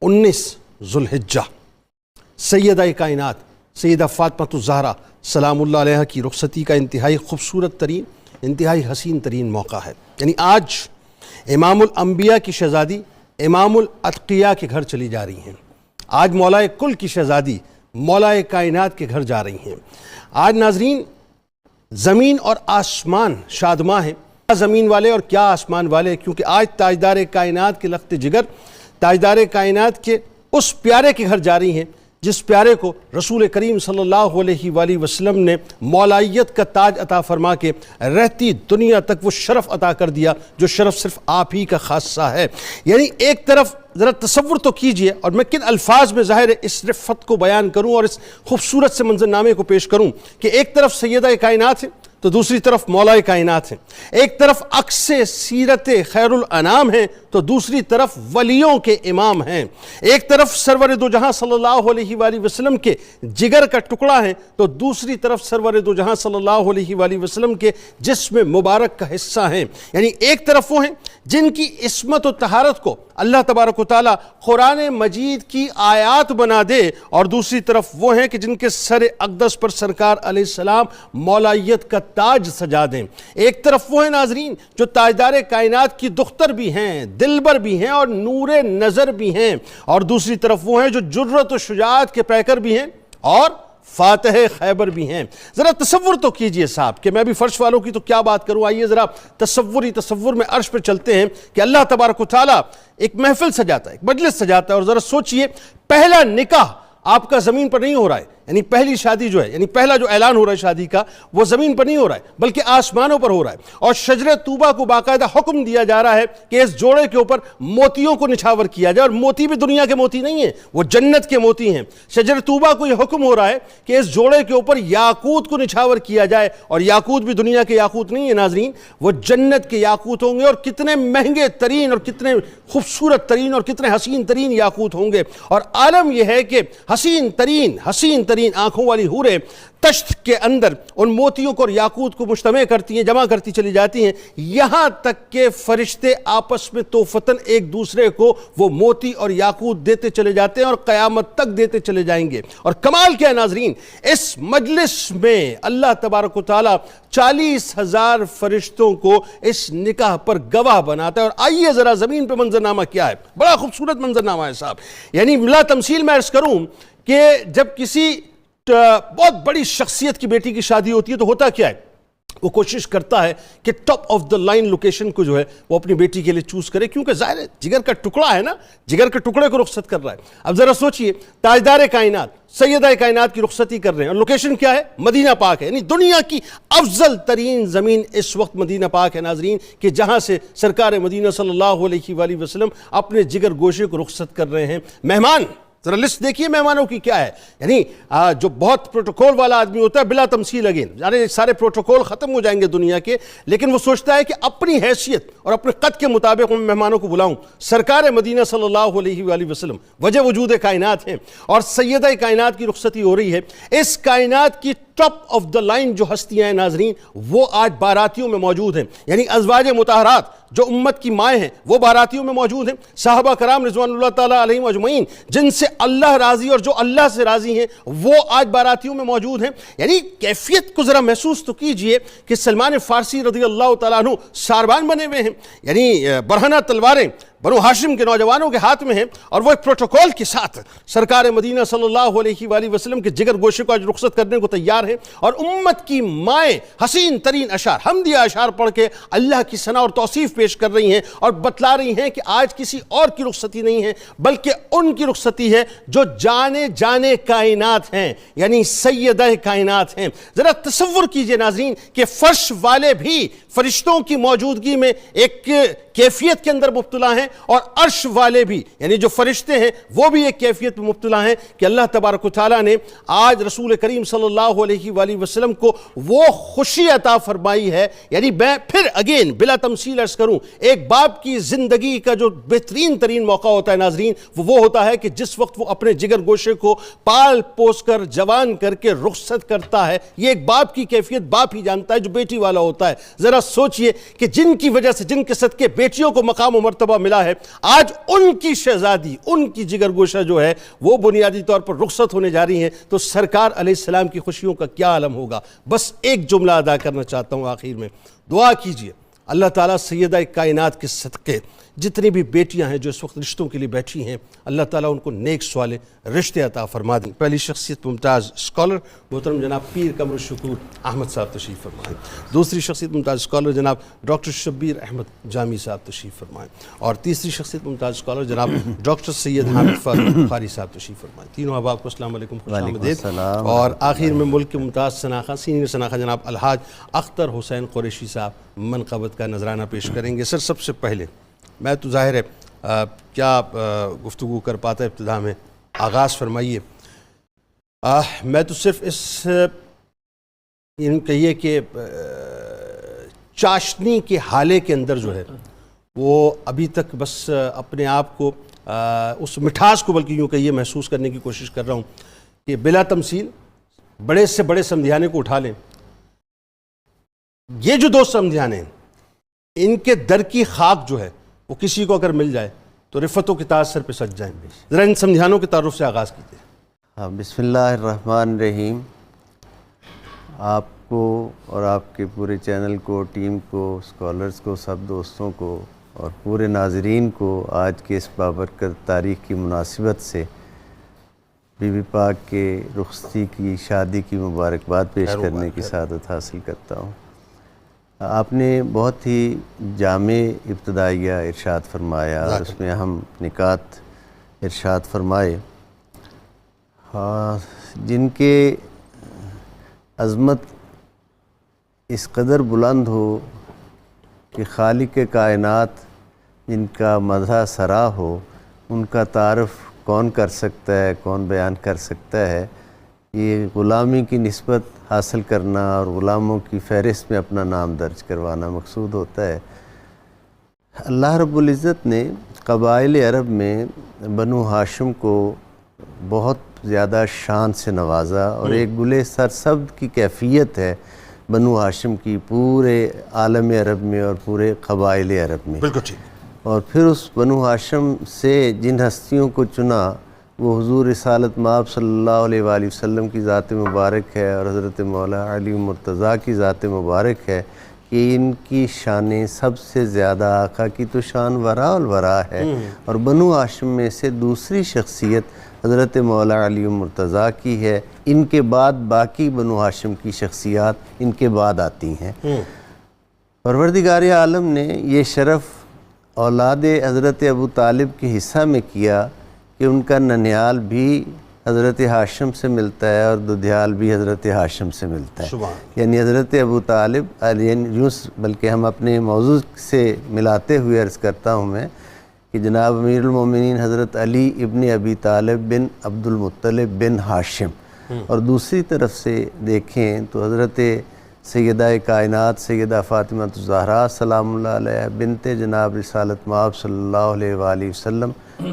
19 ذوالحجہ سیدہ کائنات سیدہ فاطمہ الزہرا سلام اللہ علیہا کی رخصتی کا انتہائی خوبصورت ترین، انتہائی حسین ترین موقع ہے۔ یعنی آج امام الانبیاء کی شہزادی امام الاتقیاء کے گھر چلی جا رہی ہیں، آج مولائے کل کی شہزادی مولائے کائنات کے گھر جا رہی ہیں۔ آج ناظرین زمین اور آسمان شادماں ہیں، کیا زمین والے اور کیا آسمان والے، کیونکہ آج تاجدار کائنات کے لخت جگر، تاجدار کائنات کے اس پیارے کے گھر جا رہی ہیں جس پیارے کو رسول کریم صلی اللہ علیہ وآلہ وسلم نے مولائیت کا تاج عطا فرما کے رہتی دنیا تک وہ شرف عطا کر دیا جو شرف صرف آپ ہی کا خاصہ ہے۔ یعنی ایک طرف ذرا تصور تو کیجئے، اور میں کن الفاظ میں ظاہر اس رفت کو بیان کروں اور اس خوبصورت سے منظرنامے کو پیش کروں کہ ایک طرف سیدہ کائنات ہے تو دوسری طرف مولائے کائنات ہیں، ایک طرف عکس سیرت خیر الانام ہیں تو دوسری طرف ولیوں کے امام ہیں، ایک طرف سرور دو جہاں صلی اللہ علیہ وآلہ وسلم کے جگر کا ٹکڑا ہے تو دوسری طرف سرور دو جہاں صلی اللہ علیہ وآلہ وسلم کے جسم مبارک کا حصہ ہیں۔ یعنی ایک طرف وہ ہیں جن کی عصمت و طہارت کو اللہ تبارک و تعالیٰ قرآن مجید کی آیات بنا دے، اور دوسری طرف وہ ہیں کہ جن کے سر اقدس پر سرکار علیہ السلام مولائیت کا تاج سجا دیں۔ ایک طرف وہ ہیں ناظرین جو تاجدار کائنات کی دختر بھی ہیں، دلبر بھی ہیں اور نور نظر بھی ہیں، اور دوسری طرف وہ ہیں جو جرأت و شجاعت کے پیکر بھی ہیں اور فاتح خیبر بھی ہیں۔ ذرا تصور تو کیجئے صاحب، کہ میں بھی فرش والوں کی تو کیا بات کروں، آئیے ذرا تصور میں عرش پہ چلتے ہیں کہ اللہ تبارک و تعالیٰ ایک محفل سجاتا ہے، ایک مجلس سجاتا ہے، اور ذرا سوچئے پہلا نکاح آپ کا زمین پر نہیں ہو رہا ہے، یعنی پہلی شادی جو ہے، یعنی پہلا جو اعلان ہو رہا ہے شادی کا، وہ زمین پر نہیں ہو رہا ہے بلکہ آسمانوں پر ہو رہا ہے، اور شجر طوبہ کو باقاعدہ حکم دیا جا رہا ہے کہ اس جوڑے کے اوپر موتیوں کو نچھاور کیا جائے، اور موتی بھی دنیا کے موتی نہیں ہیں، وہ جنت کے موتی ہیں۔ شجر طوبہ کو یہ حکم ہو رہا ہے کہ اس جوڑے کے اوپر یاقوت کو نچھاور کیا جائے، اور یاقوت بھی دنیا کے یاقوت نہیں ہیں ناظرین، وہ جنت کے یاقوت ہوں گے، اور کتنے مہنگے ترین اور کتنے خوبصورت ترین اور کتنے حسین ترین یاقوت ہوں گے۔ اور عالم یہ ہے کہ حسین ترین آنکھوں والی حوریں تشت کے اندر ان موتیوں کو اور یاقوت کو مجتمع کرتی ہیں، جمع کرتی چلی جاتی ہیں، یہاں تک کہ فرشتے آپس میں توفتاً ایک دوسرے کو وہ موتی اور یاقوت دیتے چلے جاتے ہیں اور قیامت تک دیتے چلے جائیں گے۔ اور کمال کیا ہے ناظرین، اس مجلس میں اللہ تبارک و تعالیٰ 40,000 فرشتوں کو اس نکاح پر گواہ بناتا ہے۔ اور آئیے ذرا زمین پہ منظرنامہ کیا ہے، بڑا خوبصورت منظرنامہ ہے صاحب۔ یعنی بلا تمثیل میں عرض کروں کہ جب کسی بہت بڑی شخصیت کی بیٹی کی شادی ہوتی ہے تو ہوتا کیا ہے، وہ کوشش کرتا ہے کہ top of the line location کو جو ہے وہ اپنی بیٹی کے لیے چوز کرے، کیونکہ ظاہر ہے جگر کا ٹکڑا ہے نا، جگر کے ٹکڑے کو رخصت کر رہا ہے۔ اب ذرا سوچئے تاجدار کائنات سیدہ کائنات کی رخصتی کر رہے ہیں، اور لوکیشن کیا ہے، مدینہ پاک ہے، یعنی دنیا کی افضل ترین زمین اس وقت مدینہ پاک ہے ناظرین، کہ جہاں سے سرکار مدینہ صلی اللہ علیہ وآلہ وسلم اپنے جگر گوشے کو رخصت کر رہے ہیں۔ مہمان ذرا لسٹ دیکھیے مہمانوں کی کیا ہے، یعنی جو بہت پروٹوکول والا آدمی ہوتا ہے، بلا تمثیل اگین یعنی سارے پروٹوکول ختم ہو جائیں گے دنیا کے، لیکن وہ سوچتا ہے کہ اپنی حیثیت اور اپنے قد کے مطابق میں مہمانوں کو بلاؤں۔ سرکار مدینہ صلی اللہ علیہ وآلہ وسلم وجہ وجود کائنات ہیں، اور سیدہ کائنات کی رخصتی ہو رہی ہے۔ اس کائنات کی ٹاپ آف دا لائن جو ہستیاں ہیں ناظرین، وہ آج باراتیوں میں موجود ہیں، یعنی ازواج مطہرات جو امت کی مائیں ہیں وہ باراتیوں میں موجود ہیں۔ صحابہ کرام رضوان اللہ تعالیٰ علیہم اجمعین جن سے اللہ راضی اور جو اللہ سے راضی ہیں وہ آج باراتیوں میں موجود ہیں۔ یعنی کیفیت کو ذرا محسوس تو کیجئے کہ سلمان فارسی رضی اللہ تعالیٰ عنہ ساربان بنے ہوئے ہیں، یعنی برہنہ تلواریں بنو ہاشم کے نوجوانوں کے ہاتھ میں ہیں، اور وہ ایک پروٹوکول کے ساتھ سرکار مدینہ صلی اللہ علیہ وآلہ وسلم کے جگر گوشے کو آج رخصت کرنے کو تیار ہیں، اور امت کی مائیں حسین ترین اشعار، حمدیہ اشعار پڑھ کے اللہ کی ثنا اور توصیف پیش کر رہی ہیں، اور بتلا رہی ہیں کہ آج کسی اور کی رخصتی نہیں ہے بلکہ ان کی رخصتی ہے جو جانے کائنات ہیں، یعنی سیدہ کائنات ہیں۔ ذرا تصور کیجئے ناظرین کہ فرش والے بھی فرشتوں کی موجودگی میں ایک کیفیت کے اندر مبتلا ہیں، اور عرش والے بھی یعنی جو فرشتے ہیں وہ بھی ایک کیفیت میں مبتلا ہیں کہ اللہ تبارک و تعالیٰ نے آج رسول کریم صلی اللہ علیہ وآلہ وسلم کو وہ خوشی عطا فرمائی ہے۔ یعنی میں پھر اگین بلا تمثیل عرض کروں، ایک باپ کی زندگی کا جو بہترین ترین موقع ہوتا ہے ناظرین، وہ ہوتا ہے کہ جس وقت وہ اپنے جگر گوشے کو پال پوس کر جوان کر کے رخصت کرتا ہے۔ یہ ایک باپ کی کیفیت باپ ہی جانتا ہے جو بیٹی والا ہوتا ہے۔ ذرا سوچئے کہ جن کی وجہ سے، جن کے صدقے بیٹیوں کو مقام و مرتبہ ملا ہے، آج ان کی شہزادی، ان کی جگر گوشہ جو ہے وہ بنیادی طور پر رخصت ہونے جا رہی ہیں، تو سرکار علیہ السلام کی خوشیوں کا کیا عالم ہوگا۔ بس ایک جملہ ادا کرنا چاہتا ہوں آخر میں، دعا کیجئے اللہ تعالیٰ سیدہ کائنات کے صدقے جتنی بھی بیٹیاں ہیں جو اس وقت رشتوں کے لیے بیٹھی ہیں، اللہ تعالیٰ ان کو نیک صالح رشتے عطا فرما دیں۔ پہلی شخصیت ممتاز اسکالر محترم جناب پیر قمر الشکور احمد صاحب تشریف فرمائیں۔ دوسری شخصیت ممتاز اسکالر جناب ڈاکٹر شبیر احمد جامی صاحب تشریف فرمائیں، اور تیسری شخصیت ممتاز اسکالر جناب ڈاکٹر سید حامد فاروق بخاری صاحب تشریف فرمائیں۔ تینوں احباب کو السلام علیکم، خوش آمدید۔ اور آخر میں ملک کے ممتاز شناخہ، سینئر شناخہ جناب الحاج اختر حسین قریشی صاحب منقبت کا نذرانہ پیش کریں گے۔ سر سب سے پہلے میں تو ظاہر ہے کیا گفتگو کر پاتا ہے، ابتدا میں آغاز فرمائیے۔ میں تو صرف اس کہیے کہ چاشنی کے حالے کے اندر جو ہے وہ ابھی تک بس اپنے آپ کو اس مٹھاس کو بلکہ یوں کہیے محسوس کرنے کی کوشش کر رہا ہوں کہ بلا تمثیل بڑے سے بڑے سمدھیانے کو اٹھا لیں، یہ جو دو سمدھیانے ہیں ان کے در کی خاک جو ہے وہ کسی کو اگر مل جائے تو رفتوں کے تاج سر پہ سج جائیں گے۔ ذرا ان سمدھیانوں کے تعارف سے آغاز کیجیے۔ بسم اللہ الرحمن الرحیم۔ آپ کو اور آپ کے پورے چینل کو، ٹیم کو، اسکالرز کو، سب دوستوں کو اور پورے ناظرین کو آج کے اس بابرکت تاریخ کی مناسبت سے بی بی پاک کے رخصتی کی، شادی کی مبارکباد پیش کرنے کی سعادت حاصل کرتا ہوں۔ آپ نے بہت ہی جامع ابتدائیہ ارشاد فرمایا اور اس میں اہم نکات ارشاد فرمائے جن کے عظمت اس قدر بلند ہو کہ خالق کائنات جن کا مدح سرا ہو، ان کا تعارف کون کر سکتا ہے، کون بیان کر سکتا ہے۔ یہ غلامی کی نسبت حاصل کرنا اور غلاموں کی فہرست میں اپنا نام درج کروانا مقصود ہوتا ہے۔ اللہ رب العزت نے قبائل عرب میں بنو ہاشم کو بہت زیادہ شان سے نوازا، اور ایک گلے سرسبد کی کیفیت ہے بنو ہاشم کی پورے عالم عرب میں اور پورے قبائل عرب میں۔ بالکل ٹھیک۔ اور پھر اس بنو ہاشم سے جن ہستیوں کو چنا وہ حضور رسالت مآب صلی اللہ علیہ وآلہ وسلم کی ذات مبارک ہے اور حضرت مولا علی مرتضیٰ کی ذات مبارک ہے کہ ان کی شانیں سب سے زیادہ آقا کی تو شان وراء الورا ہے، اور بنو ہاشم میں سے دوسری شخصیت حضرت مولا علی مرتضیٰ کی ہے۔ ان کے بعد باقی بنو ہاشم کی شخصیات ان کے بعد آتی ہیں۔ پروردگار عالم نے یہ شرف اولاد حضرت ابو طالب کے حصہ میں کیا کہ ان کا ننیال بھی حضرت ہاشم سے ملتا ہے اور دودھیال بھی حضرت ہاشم سے ملتا ہے۔ یعنی حضرت ابو طالب بلکہ ہم اپنے موضوع سے ملاتے ہوئے عرض کرتا ہوں میں کہ جناب امیر المومنین حضرت علی ابن ابی طالب بن عبد المطلب بن ہاشم، اور دوسری طرف سے دیکھیں تو حضرت سیدہ کائنات سیدہ فاطمہ الزہراء سلام اللہ علیہ بنت جناب رسالت مآب صلی اللہ علیہ وآلہ وسلم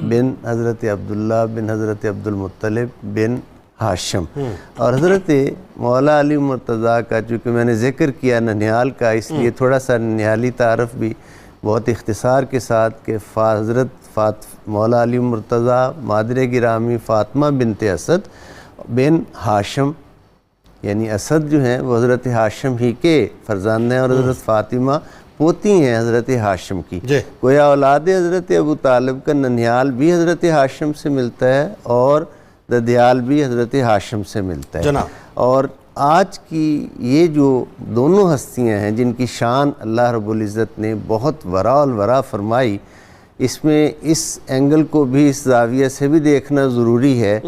بن حضرت عبداللہ بن حضرت عبد المطلب بن ہاشم، اور حضرت مولا علی مرتضیٰ کا چونکہ میں نے ذکر کیا ننیال کا، اس لیے تھوڑا سا ننیالی تعارف بھی بہت اختصار کے ساتھ کہ حضرت مولا علی مرتضیٰ مادر گرامی فاطمہ بنت اسد بن ہاشم، یعنی اسد جو ہیں وہ حضرت ہاشم ہی کے فرزند ہیں، اور حضرت فاطمہ پوتی ہیں حضرت ہاشم کی۔ گویا اولاد حضرت ابو طالب کا ننیال بھی حضرت ہاشم سے ملتا ہے اور ددیال بھی حضرت ہاشم سے ملتا ہے۔ اور آج کی یہ جو دونوں ہستیاں ہیں جن کی شان اللہ رب العزت نے بہت وراء الورا فرمائی، اس میں اس اینگل کو بھی اس زاویہ سے بھی دیکھنا ضروری ہے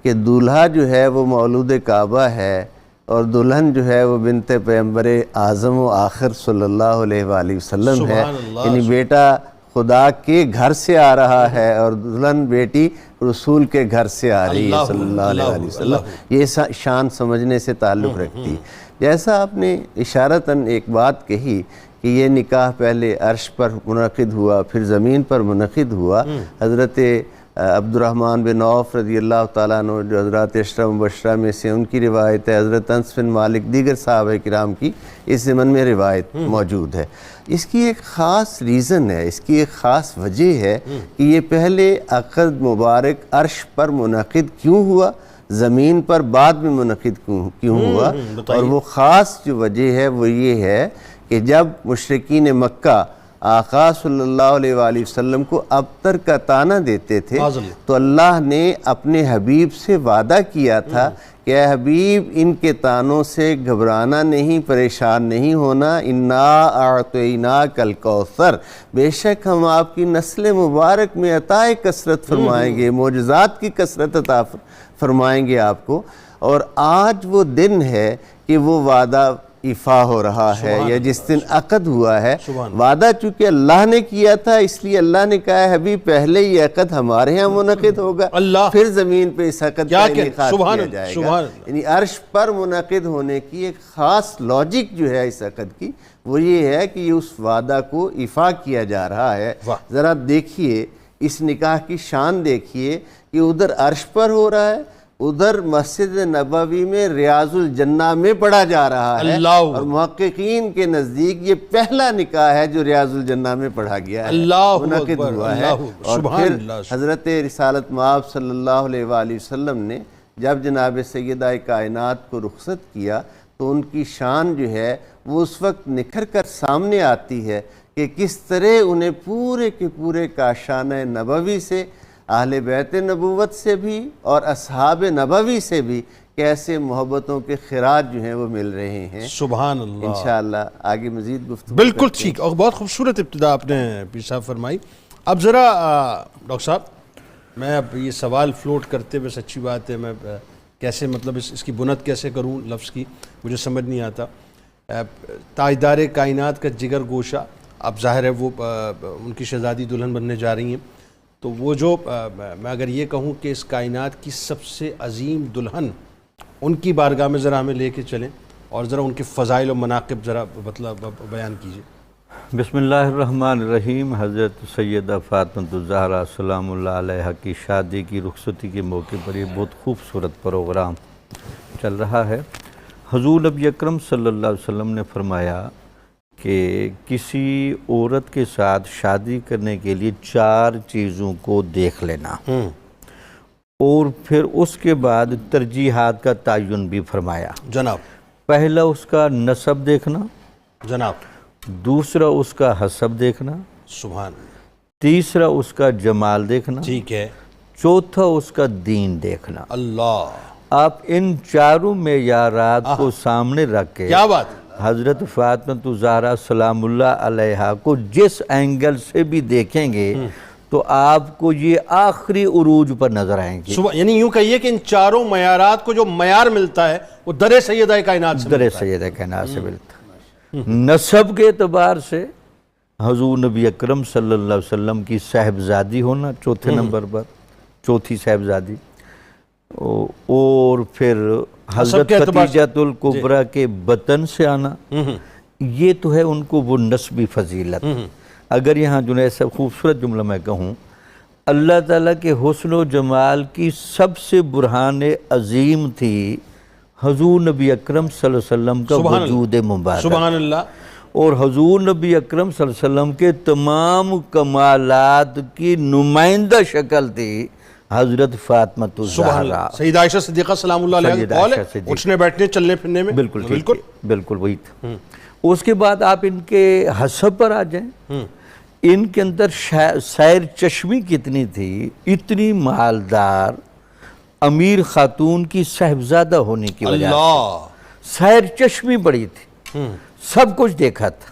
کہ دولہا جو ہے وہ مولود کعبہ ہے اور دلہن جو ہے وہ بنت پیغمبر اعظم و آخر صلی اللہ علیہ وآلہ وسلم ہے۔ یعنی بیٹا خدا کے گھر سے آ رہا ہے اور دلہن بیٹی رسول کے گھر سے آ رہی ہے صلی اللہ علیہ وآلہ وسلم۔ یہ شان سمجھنے سے تعلق رکھتی ہے۔ جیسا آپ نے اشارتاً ایک بات کہی کہ یہ نکاح پہلے عرش پر منعقد ہوا پھر زمین پر منعقد ہوا، حضرت عبد الرحمن بن عوف رضی اللہ تعالیٰ عنہ جو حضرات عشرہ مبشرہ میں سے ان کی روایت ہے، حضرت انس بن مالک دیگر صحابہ کرام کی اس ضمن میں روایت موجود ہے۔ اس کی ایک خاص ریزن ہے، اس کی ایک خاص وجہ ہے کہ یہ پہلے عقد مبارک عرش پر منعقد کیوں ہوا، زمین پر بعد میں منعقد کیوں ہوا، اور وہ خاص جو وجہ ہے وہ یہ ہے کہ جب مشرکین مکہ آقا صلی اللہ علیہ وآلہ وسلم کو ابتر کا طعنہ دیتے تھے تو اللہ نے اپنے حبیب سے وعدہ کیا تھا کہ اے حبیب ان کے طعنوں سے گھبرانا نہیں، پریشان نہیں ہونا، انا اعطیناک الکوثر، بے شک ہم آپ کی نسل مبارک میں عطائے کثرت فرمائیں گے، معجزات کی کثرت عطا فرمائیں گے آپ کو۔ اور آج وہ دن ہے کہ وہ وعدہ ایفا ہو رہا ہے، یا جس دن عقد ہوا ہے۔ وعدہ چونکہ اللہ نے کیا تھا اس لیے اللہ نے کہا ہے حبیب پہلے یہ عقد ہمارے ہاں منعقد ہوگا، پھر زمین پہ اس عقد کا انعقاد کیا جائے گا۔ یعنی عرش پر منعقد ہونے کی ایک خاص لاجک جو ہے اس عقد کی وہ یہ ہے کہ یہ اس وعدہ کو ایفا کیا جا رہا ہے۔ ذرا دیکھیے اس نکاح کی شان دیکھیے کہ ادھر عرش پر ہو رہا ہے، ادھر مسجد نبوی میں ریاض الجنہ میں پڑھا جا رہا ہے، اور محققین کے نزدیک یہ پہلا نکاح ہے جو ریاض الجنہ میں پڑھا گیا ہے، منعقد ہوا ہے۔ اور پھر حضرت رسالت مآب صلی اللہ علیہ وآلہ وسلم نے جب جناب سیدہ کائنات کو رخصت کیا تو ان کی شان جو ہے وہ اس وقت نکھر کر سامنے آتی ہے کہ کس طرح انہیں پورے کے پورے کاشانہ نبوی سے، اہل بیت نبوت سے بھی اور اصحاب نبوی سے بھی کیسے محبتوں کے خراج جو ہیں وہ مل رہے ہیں۔ سبحان اللہ۔ انشاءاللہ آگے مزید گفتگو بالکل ٹھیک، اور بہت خوبصورت ابتدا آپ نے پیر صاحب فرمائی۔ اب ذرا ڈاکٹر صاحب میں اب یہ سوال فلوٹ کرتے ہوئے سچی بات ہے میں کیسے مطلب اس کی بنت کیسے کروں لفظ کی، مجھے سمجھ نہیں آتا۔ تاجدار کائنات کا جگر گوشہ، اب ظاہر ہے وہ ان کی شہزادی دلہن بننے جا رہی ہیں، تو وہ جو میں اگر یہ کہوں کہ اس کائنات کی سب سے عظیم دلہن ان کی بارگاہ میں ذرا ہمیں لے کے چلیں اور ذرا ان کے فضائل و مناقب ذرا مطلب بیان کیجیے۔ بسم اللہ الرحمن الرحیم۔ حضرت سیدہ فاطمۃ الزہرا سلام اللہ علیہا کی شادی کی رخصتی کے موقع پر یہ بہت خوبصورت پروگرام چل رہا ہے۔ حضور نبی اکرم صلی اللہ علیہ وسلم نے فرمایا کہ کسی عورت کے ساتھ شادی کرنے کے لیے 4 چیزوں کو دیکھ لینا، اور پھر اس کے بعد ترجیحات کا تعین بھی فرمایا۔ جناب پہلا اس کا نسب دیکھنا، جناب دوسرا اس کا حسب دیکھنا، سبحان، تیسرا اس کا جمال دیکھنا، ٹھیک ہے، چوتھا اس کا دین دیکھنا۔ اللہ، آپ ان 4 معیارات کو سامنے رکھ کے کیا بات، حضرت فاطمۃ الزہرا سلام اللہ علیہا کو جس اینگل سے بھی دیکھیں گے تو آپ کو یہ آخری عروج پر نظر آئیں گے۔ یعنی یوں کہیے کہ ان 4 معیارات کو جو معیار ملتا ہے وہ در سیدہ کائنات سے در سیدہ کائنات سے ملتا ہے۔ نسب کے اعتبار سے حضور نبی اکرم صلی اللہ علیہ وسلم کی صاحبزادی ہونا چوتھے نمبر پر، چوتھی صاحبزادی، اور پھر حضرت خدیجہ الکبریٰ کے بطن سے آنا، یہ تو ہے ان کو وہ نسبی فضیلت۔ اگر یہاں جو ایسا خوبصورت جملہ میں کہوں، اللہ تعالیٰ کے حسن و جمال کی سب سے برہان عظیم تھی حضور نبی اکرم صلی اللہ علیہ وسلم کا وجود مبارک، سبحان اللہ، اور حضور نبی اکرم صلی اللہ علیہ وسلم کے تمام کمالات کی نمائندہ شکل تھی حضرت فاطمۃ الزہرا، سیدہ عائشہ صدیقہ سلام اللہ علیہ کا قول ہے اٹھنے بیٹھنے چلنے پھرنے میں، بالکل وہی تھا۔ اس کے بعد آپ ان کے حسب پر آ جائیں، ان کے اندر سیر چشمی کتنی تھی، اتنی مالدار امیر خاتون کی صاحبزادہ ہونے کی وجہ سے سیر چشمی بڑی تھی، سب کچھ دیکھا تھا،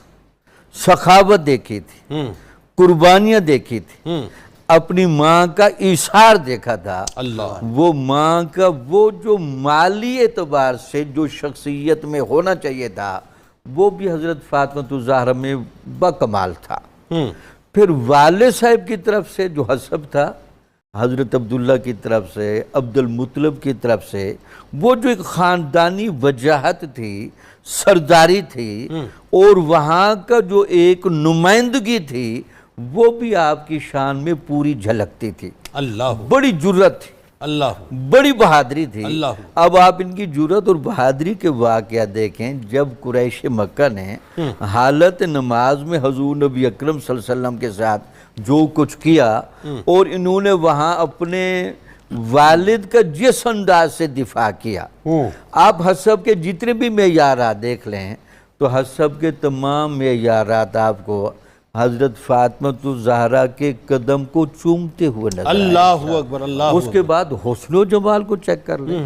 سخاوت دیکھی تھی، قربانیاں دیکھی تھی، اپنی ماں کا ایثار دیکھا تھا۔ وہ ماں کا وہ جو مالی اعتبار سے جو شخصیت میں ہونا چاہیے تھا وہ بھی حضرت فاطمۃ الزہرا میں بکمال تھا۔ پھر والد صاحب کی طرف سے جو حسب تھا، حضرت عبداللہ کی طرف سے، عبد المطلب کی طرف سے، وہ جو ایک خاندانی وجاہت تھی، سرداری تھی، اور وہاں کا جو ایک نمائندگی تھی وہ بھی آپ کی شان میں پوری جھلکتی تھی۔ اللہ، بڑی جرت تھی، اللہ بڑی بہادری تھی. اللہ. اب آپ ان کی جرأت اور بہادری کے واقعہ دیکھیں. جب قریش مکہ نے حالت نماز میں حضور نبی اکرم صلی اللہ علیہ وسلم کے ساتھ جو کچھ کیا اور انہوں نے وہاں اپنے والد کا جس انداز سے دفاع کیا، آپ حسب کے جتنے بھی معیارات دیکھ لیں تو حسب کے تمام معیارات آپ کو حضرت فاطمہ الزہرا کے قدم کو چومتے ہوئے نظر آئے. اللہ اکبر. اللہ اس کے بعد حسن و جمال کو چیک کر لیں.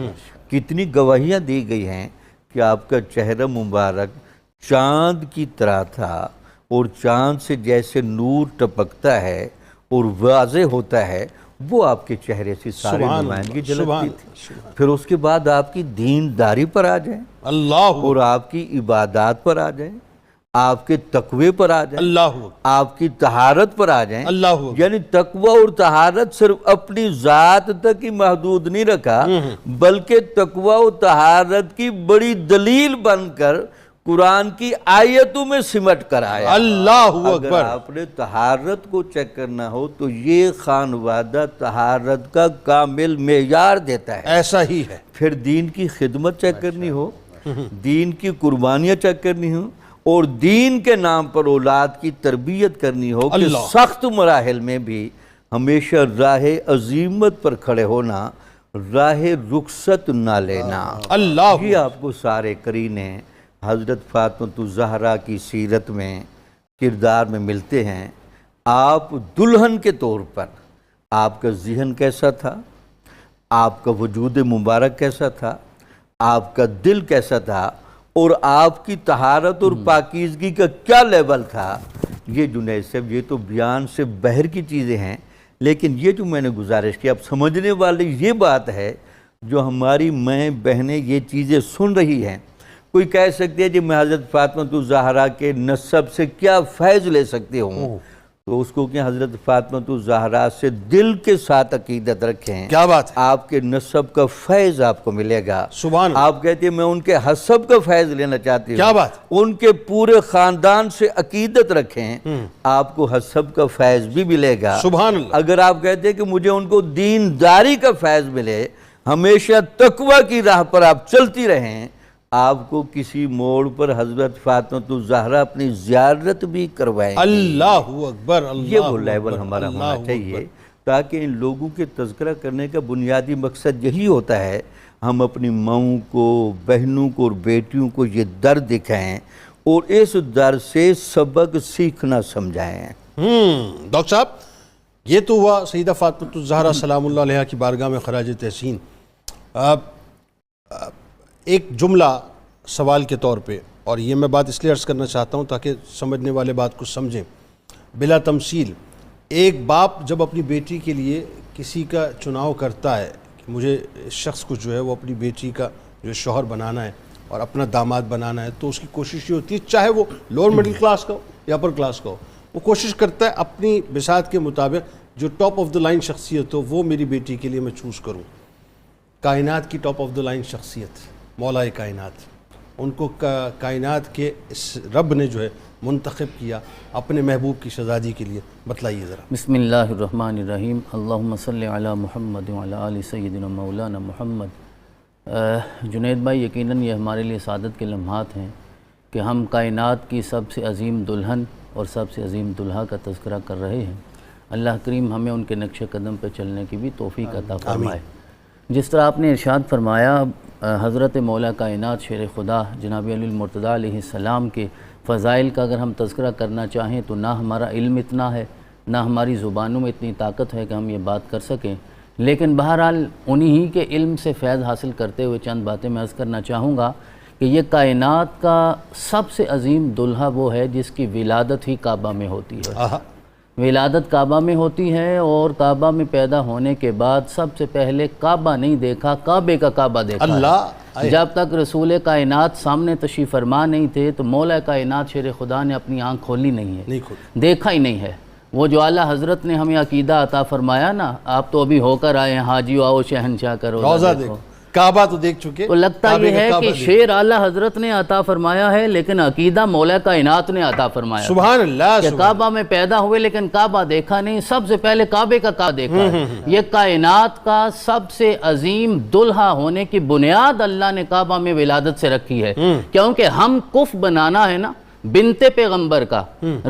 کتنی گواہیاں دی گئی ہیں کہ آپ کا چہرہ مبارک چاند کی طرح تھا اور چاند سے جیسے نور ٹپکتا ہے اور واضح ہوتا ہے وہ آپ کے چہرے سے ساری نمائندگی جھلکتی تھی. پھر اس کے بعد آپ کی دینداری پر آ جائیں اللہ اور آپ کی عبادات پر آ جائیں، آپ کے تقوی پر آ جائیں، اللہ آپ کی طہارت پر آ جائیں. اللہ یعنی تقوی اور طہارت صرف اپنی ذات تک ہی محدود نہیں رکھا بلکہ تقوی اور طہارت کی بڑی دلیل بن کر قرآن کی آیتوں میں سمٹ کر آیا. اللہ اگر اکبر. آپ نے طہارت کو چیک کرنا ہو تو یہ خانوادہ طہارت کا کامل معیار دیتا ہے. ایسا ہی ہے. پھر دین کی خدمت چیک کرنی ہو، دین کی قربانیاں چیک کرنی ہو اور دین کے نام پر اولاد کی تربیت کرنی ہو کہ سخت مراحل میں بھی ہمیشہ راہ عظیمت پر کھڑے ہونا، راہ رخصت نہ لینا. اللہ یہ آپ کو سارے قرینے حضرت فاطمہ الزہرا کی سیرت میں کردار میں ملتے ہیں. آپ دلہن کے طور پر آپ کا ذہن کیسا تھا، آپ کا وجود مبارک کیسا تھا، آپ کا دل کیسا تھا اور آپ کی طہارت اور پاکیزگی کا کیا لیول تھا، یہ جنید صاحب یہ تو بیان سے باہر کی چیزیں ہیں. لیکن یہ جو میں نے گزارش کی اب سمجھنے والے یہ بات ہے جو ہماری مائیں بہنیں یہ چیزیں سن رہی ہیں. کوئی کہہ سکتے ہیں کہ میں حضرت فاطمہ الزہرا کے نسب سے کیا فیض لے سکتے ہوں، تو اس کو کہ حضرت فاطمہ الزہرا سے دل کے ساتھ عقیدت رکھیں. کیا بات ہے. آپ کے نسب کا فیض آپ کو ملے گا. سبحان. آپ کہتے ہیں میں ان کے حسب کا فیض لینا چاہتی ہوں. کیا بات. ان کے پورے خاندان سے عقیدت رکھیں، آپ کو حسب کا فیض بھی ملے گا. سبحان اللہ. اگر آپ کہتے ہیں کہ مجھے ان کو دینداری کا فیض ملے، ہمیشہ تقوی کی راہ پر آپ چلتی رہیں، آپ کو کسی موڑ پر حضرت فاطمہ الزہرا اپنی زیارت بھی کروائیں. اللہ اکبر. یہ وہ لیول ہمارا ہونا چاہیے تاکہ ان لوگوں کے تذکرہ کرنے کا بنیادی مقصد یہی ہوتا ہے ہم اپنی ماؤں کو، بہنوں کو اور بیٹیوں کو یہ در دکھائیں اور اس در سے سبق سیکھنا سمجھائیں. ڈاکٹر صاحب یہ تو ہوا سیدہ فاطمہ الزہرا سلام اللہ علیہا کی بارگاہ میں خراج تحسین. ایک جملہ سوال کے طور پہ، اور یہ میں بات اس لیے عرض کرنا چاہتا ہوں تاکہ سمجھنے والے بات کو سمجھیں بلا تمثیل. ایک باپ جب اپنی بیٹی کے لیے کسی کا چناؤ کرتا ہے کہ مجھے اس شخص کو جو ہے وہ اپنی بیٹی کا جو شوہر بنانا ہے اور اپنا داماد بنانا ہے، تو اس کی کوشش یہ ہوتی ہے چاہے وہ لوور مڈل کلاس کا ہو یا اپر کلاس کا ہو، وہ کوشش کرتا ہے اپنی بساط کے مطابق جو ٹاپ آف دا لائن شخصیت ہو وہ میری بیٹی کے لیے میں چوز کروں. کائنات کی ٹاپ آف دا لائن شخصیت مولا کائنات، ان کو کائنات کے اس رب نے جو ہے منتخب کیا اپنے محبوب کی شہزادی کے لیے. بتلائیے ذرا. بسم اللہ الرحمن الرحیم. اللہم صلی علی محمد وعلی آل سیدنا مولانا محمد. جنید بھائی یقیناً یہ ہمارے لیے سعادت کے لمحات ہیں کہ ہم کائنات کی سب سے عظیم دلہن اور سب سے عظیم دلہا کا تذکرہ کر رہے ہیں. اللہ کریم ہمیں ان کے نقش قدم پہ چلنے کی بھی توفیق عطا فرمائے. جس طرح آپ نے ارشاد فرمایا حضرت مولا کائنات شیر خدا جناب علی المرتضیٰ علیہ السلام کے فضائل کا اگر ہم تذکرہ کرنا چاہیں تو نہ ہمارا علم اتنا ہے، نہ ہماری زبانوں میں اتنی طاقت ہے کہ ہم یہ بات کر سکیں. لیکن بہرحال انہی ہی کے علم سے فیض حاصل کرتے ہوئے چند باتیں میں عرض کرنا چاہوں گا کہ یہ کائنات کا سب سے عظیم دلہا وہ ہے جس کی ولادت ہی کعبہ میں ہوتی ہے. ولادت کعبہ میں ہوتی ہے اور کعبہ میں پیدا ہونے کے بعد سب سے پہلے کعبہ نہیں دیکھا، کعبے کا کعبہ دیکھا. اللہ جب تک رسول کائنات سامنے تشریف فرما نہیں تھے تو مولا کائنات شیر خدا نے اپنی آنکھ کھولی نہیں ہے، دیکھا ہی نہیں ہے. وہ جو اعلیٰ حضرت نے ہمیں عقیدہ عطا فرمایا نا، آپ تو ابھی ہو کر آئے ہیں، حاجیو آؤ شہنشاہ کرو دیکھو، کعبہ تو دیکھ چکے. تو لگتا یہ ہے کہ شعر اعلیٰ حضرت نے عطا فرمایا ہے لیکن عقیدہ مولا کائنات نے عطا فرمایا. سبحان اللہ. کہ کعبہ میں پیدا ہوئے لیکن کعبہ دیکھا نہیں, سب سے پہلے کعبے کا کعبہ دیکھا ہے. یہ کائنات کا سب سے عظیم دلہا ہونے کی بنیاد اللہ نے کعبہ میں ولادت سے رکھی ہے. کیونکہ ہم کف بنانا ہے نا, بنت پیغمبر کا,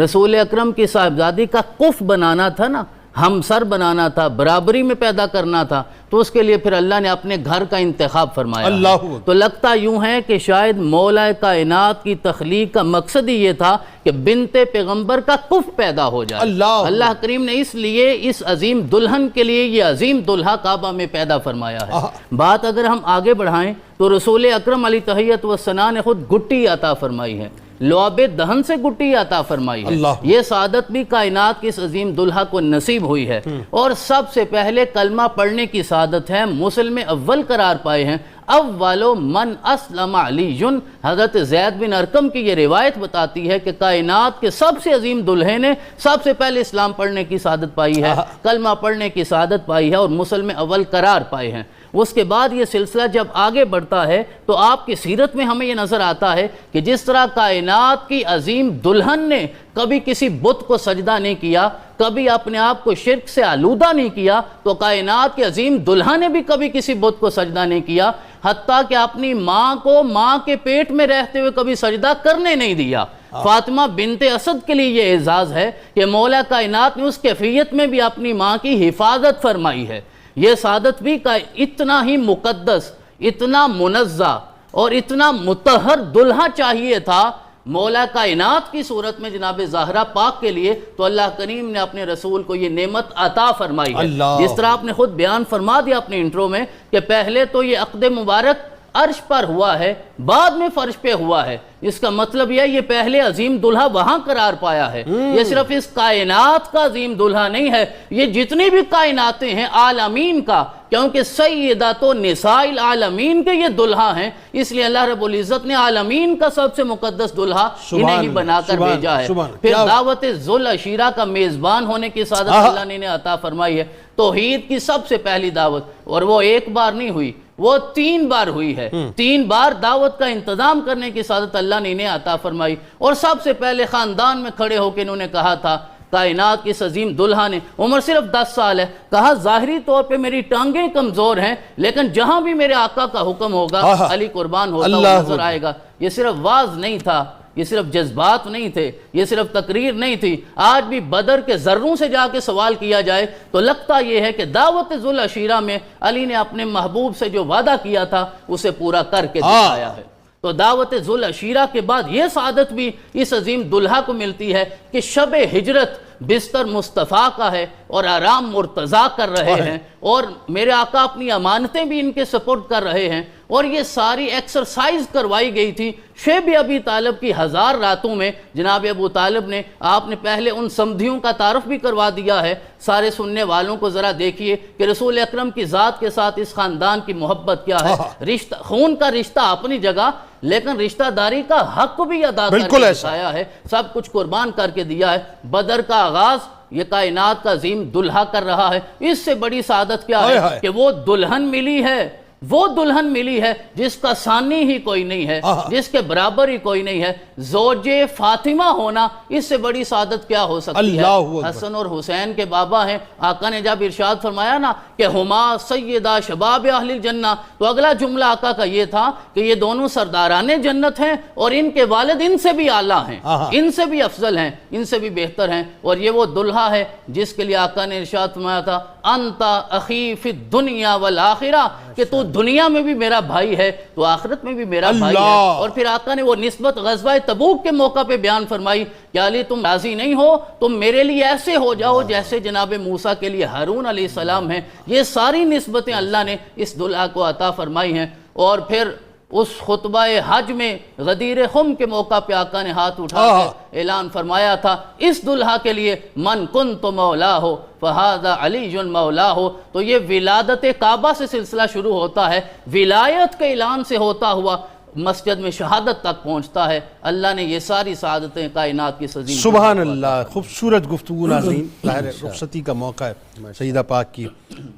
رسول اکرم کی صاحبزادی کا کف بنانا تھا نا, ہم سر بنانا تھا, برابری میں پیدا کرنا تھا, تو اس کے لیے پھر اللہ نے اپنے گھر کا انتخاب فرمایا. اللہ. تو لگتا یوں ہے کہ شاید مولا کائنات کی تخلیق کا مقصد ہی یہ تھا کہ بنت پیغمبر کا کف پیدا ہو جائے. اللہ کریم نے اس لیے اس عظیم دلہن کے لیے یہ عظیم دلہا کعبہ میں پیدا فرمایا ہے. بات اگر ہم آگے بڑھائیں تو رسول اکرم علیہ تحیت والثناء نے خود گٹی عطا فرمائی ہے, لعاب دہن سے گٹی عطا فرمائی ہے. یہ سعادت بھی کائنات کی اس عظیم دلہا کو نصیب ہوئی ہے. اور سب سے پہلے کلمہ پڑھنے کی سعادت ہے, مسلم اول قرار پائے ہیں. اولو من اسلم علی, حضرت زید بن ارقم کی یہ روایت بتاتی ہے کہ کائنات کے سب سے عظیم دلہے نے سب سے پہلے اسلام پڑھنے کی سعادت پائی ہے, کلمہ پڑھنے کی سعادت پائی ہے اور مسلم اول قرار پائے ہیں. اس کے بعد یہ سلسلہ جب آگے بڑھتا ہے تو آپ کی سیرت میں ہمیں یہ نظر آتا ہے کہ جس طرح کائنات کی عظیم دلہن نے کبھی کسی بت کو سجدہ نہیں کیا, کبھی اپنے آپ کو شرک سے آلودہ نہیں کیا, تو کائنات کی عظیم دلہن نے بھی کبھی کسی بت کو سجدہ نہیں کیا, حتیٰ کہ اپنی ماں کو ماں کے پیٹ میں رہتے ہوئے کبھی سجدہ کرنے نہیں دیا. فاطمہ بنت اسد کے لیے یہ اعزاز ہے کہ مولا کائنات نے اس کیفیت میں بھی اپنی ماں کی حفاظت فرمائی ہے. یہ سعادت بھی اتنا ہی مقدس, اتنا منزہ اور اتنا مطہر دلہا چاہیے تھا مولا کائنات کی صورت میں جناب زہرا پاک کے لیے, تو اللہ کریم نے اپنے رسول کو یہ نعمت عطا فرمائی ہے. جس طرح آپ نے خود بیان فرما دیا اپنے انٹرو میں کہ پہلے تو یہ عقد مبارک عرش پر ہوا ہے, بعد میں فرش پہ ہوا ہے. اس کا مطلب یہ پہلے عظیم دلہا وہاں قرار پایا ہے. یہ صرف اس کائنات کا عظیم دلہا نہیں ہے, یہ جتنی بھی کائناتیں ہیں عالمین کا, کیونکہ سیدات و نساء العالمین کے یہ دلہا ہیں, اس لیے اللہ رب العزت نے عالمین کا سب سے مقدس دلہا انہیں ہی بنا کر بھیجا ہے. پھر دعوت ذوالعشیرہ کا میزبان ہونے کی سعادت اللہ نے عطا فرمائی ہے. توحید کی سب سے پہلی دعوت, اور وہ ایک بار نہیں ہوئی, وہ 3 بار ہوئی ہے. 3 بار دعوت کا انتظام کرنے کی سعادت اللہ نے انہیں عطا فرمائی. اور سب سے پہلے خاندان میں کھڑے ہو کے انہوں نے کہا تھا, کائنات کی عظیم دلہا نے, عمر صرف 10 سال ہے, کہا ظاہری طور پہ میری ٹانگیں کمزور ہیں لیکن جہاں بھی میرے آقا کا حکم ہوگا علی قربان ہوتا ہوا نظر آئے گا. یہ صرف واز نہیں تھا, یہ صرف جذبات نہیں تھے, یہ صرف تقریر نہیں تھی. آج بھی بدر کے ذروں سے جا کے سوال کیا جائے تو لگتا یہ ہے کہ دعوت ذوالعشیرہ میں علی نے اپنے محبوب سے جو وعدہ کیا تھا اسے پورا کر کے دکھایا ہے. تو دعوت ذوالعشیرہ کے بعد یہ سعادت بھی اس عظیم دلہا کو ملتی ہے کہ شب ہجرت بستر مصطفیٰ کا ہے اور آرام مرتضیٰ کر رہے ہیں, اور میرے آقا اپنی امانتیں بھی ان کے سپورٹ کر رہے ہیں. اور یہ ساری ایکسرسائز کروائی گئی تھی شیب ابی طالب کی 1000 راتوں میں. جناب ابو طالب نے, آپ نے پہلے ان سمدھیوں کا تعارف بھی کروا دیا ہے. سارے سننے والوں کو ذرا دیکھیے کہ رسول اکرم کی ذات کے ساتھ اس خاندان کی محبت کیا ہے. رشتہ خون کا رشتہ اپنی جگہ, لیکن رشتہ داری کا حق بھی ادا کر کے دکھایا ہے, سب کچھ قربان کر کے دیا ہے. بدر کا آغاز یہ کائنات کا عظیم دلہا کر رہا ہے. اس سے بڑی سعادت کیا ہے کہ وہ دلہن ملی ہے, وہ دلہن ملی ہے جس کا ثانی ہی کوئی نہیں ہے, جس کے برابر ہی کوئی نہیں ہے. زوج فاطمہ ہونا, اس سے بڑی سعادت کیا ہو سکتی ہے. حسن اور حسین کے بابا ہیں. آقا نے جب ارشاد فرمایا نا کہ ہما سیدہ شباب اہل الجنہ, تو اگلا جملہ آقا کا یہ تھا کہ یہ دونوں سرداران جنت ہیں اور ان کے والد ان سے بھی اعلیٰ ہیں, ان سے بھی افضل ہیں, ان سے بھی بہتر ہیں. اور یہ وہ دلہا ہے جس کے لیے آقا نے ارشاد فرمایا تھا انت اخی فی الدنیا والآخرہ, کہ تو دنیا میں بھی میرا بھائی ہے تو آخرت میں بھی میرا بھائی ہے. اور پھر آقا نے وہ نسبت غزوہ تبوک کے موقع پہ بیان فرمائی کہ علی تم راضی نہیں ہو, تم میرے لیے ایسے ہو جاؤ جیسے جناب موسیٰ کے لیے ہارون علیہ السلام ہیں. یہ ساری نسبتیں اللہ نے اس دلہا کو عطا فرمائی ہیں. اور پھر اس خطبہ حج میں غدیر خم کے موقع پہ آقا نے ہاتھ اٹھا کے اعلان فرمایا تھا اس دلہا کے لیے من کنت مولا ہو فہذا علی مولا ہو. تو یہ ولادت کعبہ سے سلسلہ شروع ہوتا ہے, ولایت کے اعلان سے ہوتا ہوا مسجد میں شہادت تک پہنچتا ہے. اللہ نے یہ ساری سعادتیں کائنات کی عظیم. سبحان اللہ. خوبصورت گفتگو ناظرین. ظاہر ہے رخصتی کا موقع ہے سیدہ پاک کی،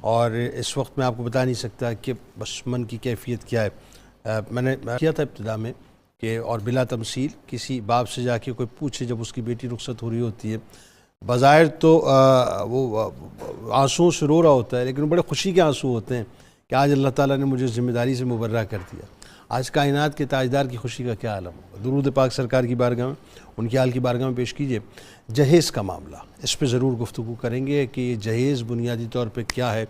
اور اس وقت میں آپ کو بتا نہیں سکتا کہ بس من کی کیفیت کیا ہے. میں نے کیا تھا ابتدا میں کہ اور بلا تمثیل کسی باپ سے جا کے کوئی پوچھے جب اس کی بیٹی رخصت ہو رہی ہوتی ہے، بظاہر تو وہ آنسوؤں سے رو رہا ہوتا ہے، لیکن بڑے خوشی کے آنسو ہوتے ہیں کہ آج اللہ تعالیٰ نے مجھے ذمہ داری سے مبرہ کر دیا. آج کائنات کے تاجدار کی خوشی کا کیا عالم ہوگا. درود پاک سرکار کی بارگاہ میں، ان کی حال کی بارگاہ میں پیش کیجئے. جہیز کا معاملہ، اس پہ ضرور گفتگو کریں گے کہ یہ جہیز بنیادی طور پہ کیا ہے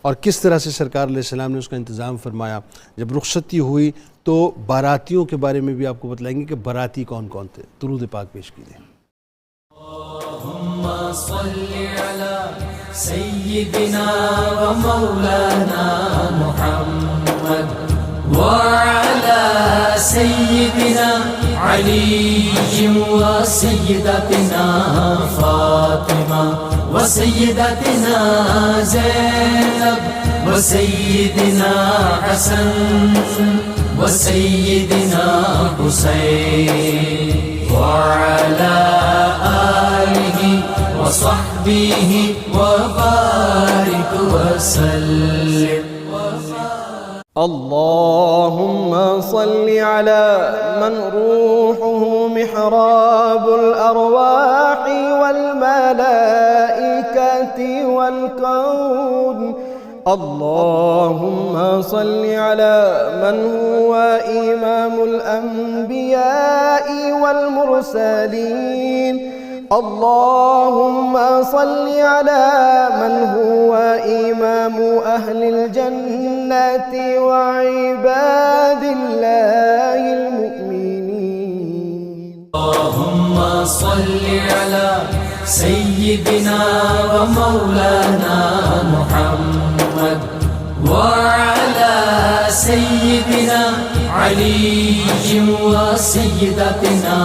اور کس طرح سے سرکار علیہ السلام نے اس کا انتظام فرمایا. جب رخصتی ہوئی تو باراتیوں کے بارے میں بھی آپ کو بتلائیں گے کہ باراتی کون کون تھے. درود پاک پیش کیجئے. اللهم صل على سيدنا ومولانا محمد وعلى سيدنا علي وسيدتنا فاطمة وسيدتنا زينب وسيدنا حسن وسيدنا حسين وعلى آله وصحبه وبارك وسلم. اللهم صل على من روحه محراب الأرواح والملائكة والكون. اللهم صل على من هو إمام الأنبياء والمرسلين. اللهم صل على من هو إمام أهل الجنة وعباد الله المؤمنين. اللهم صل على سيدنا ومولانا محمد وعلى سيدنا علي وسيدتنا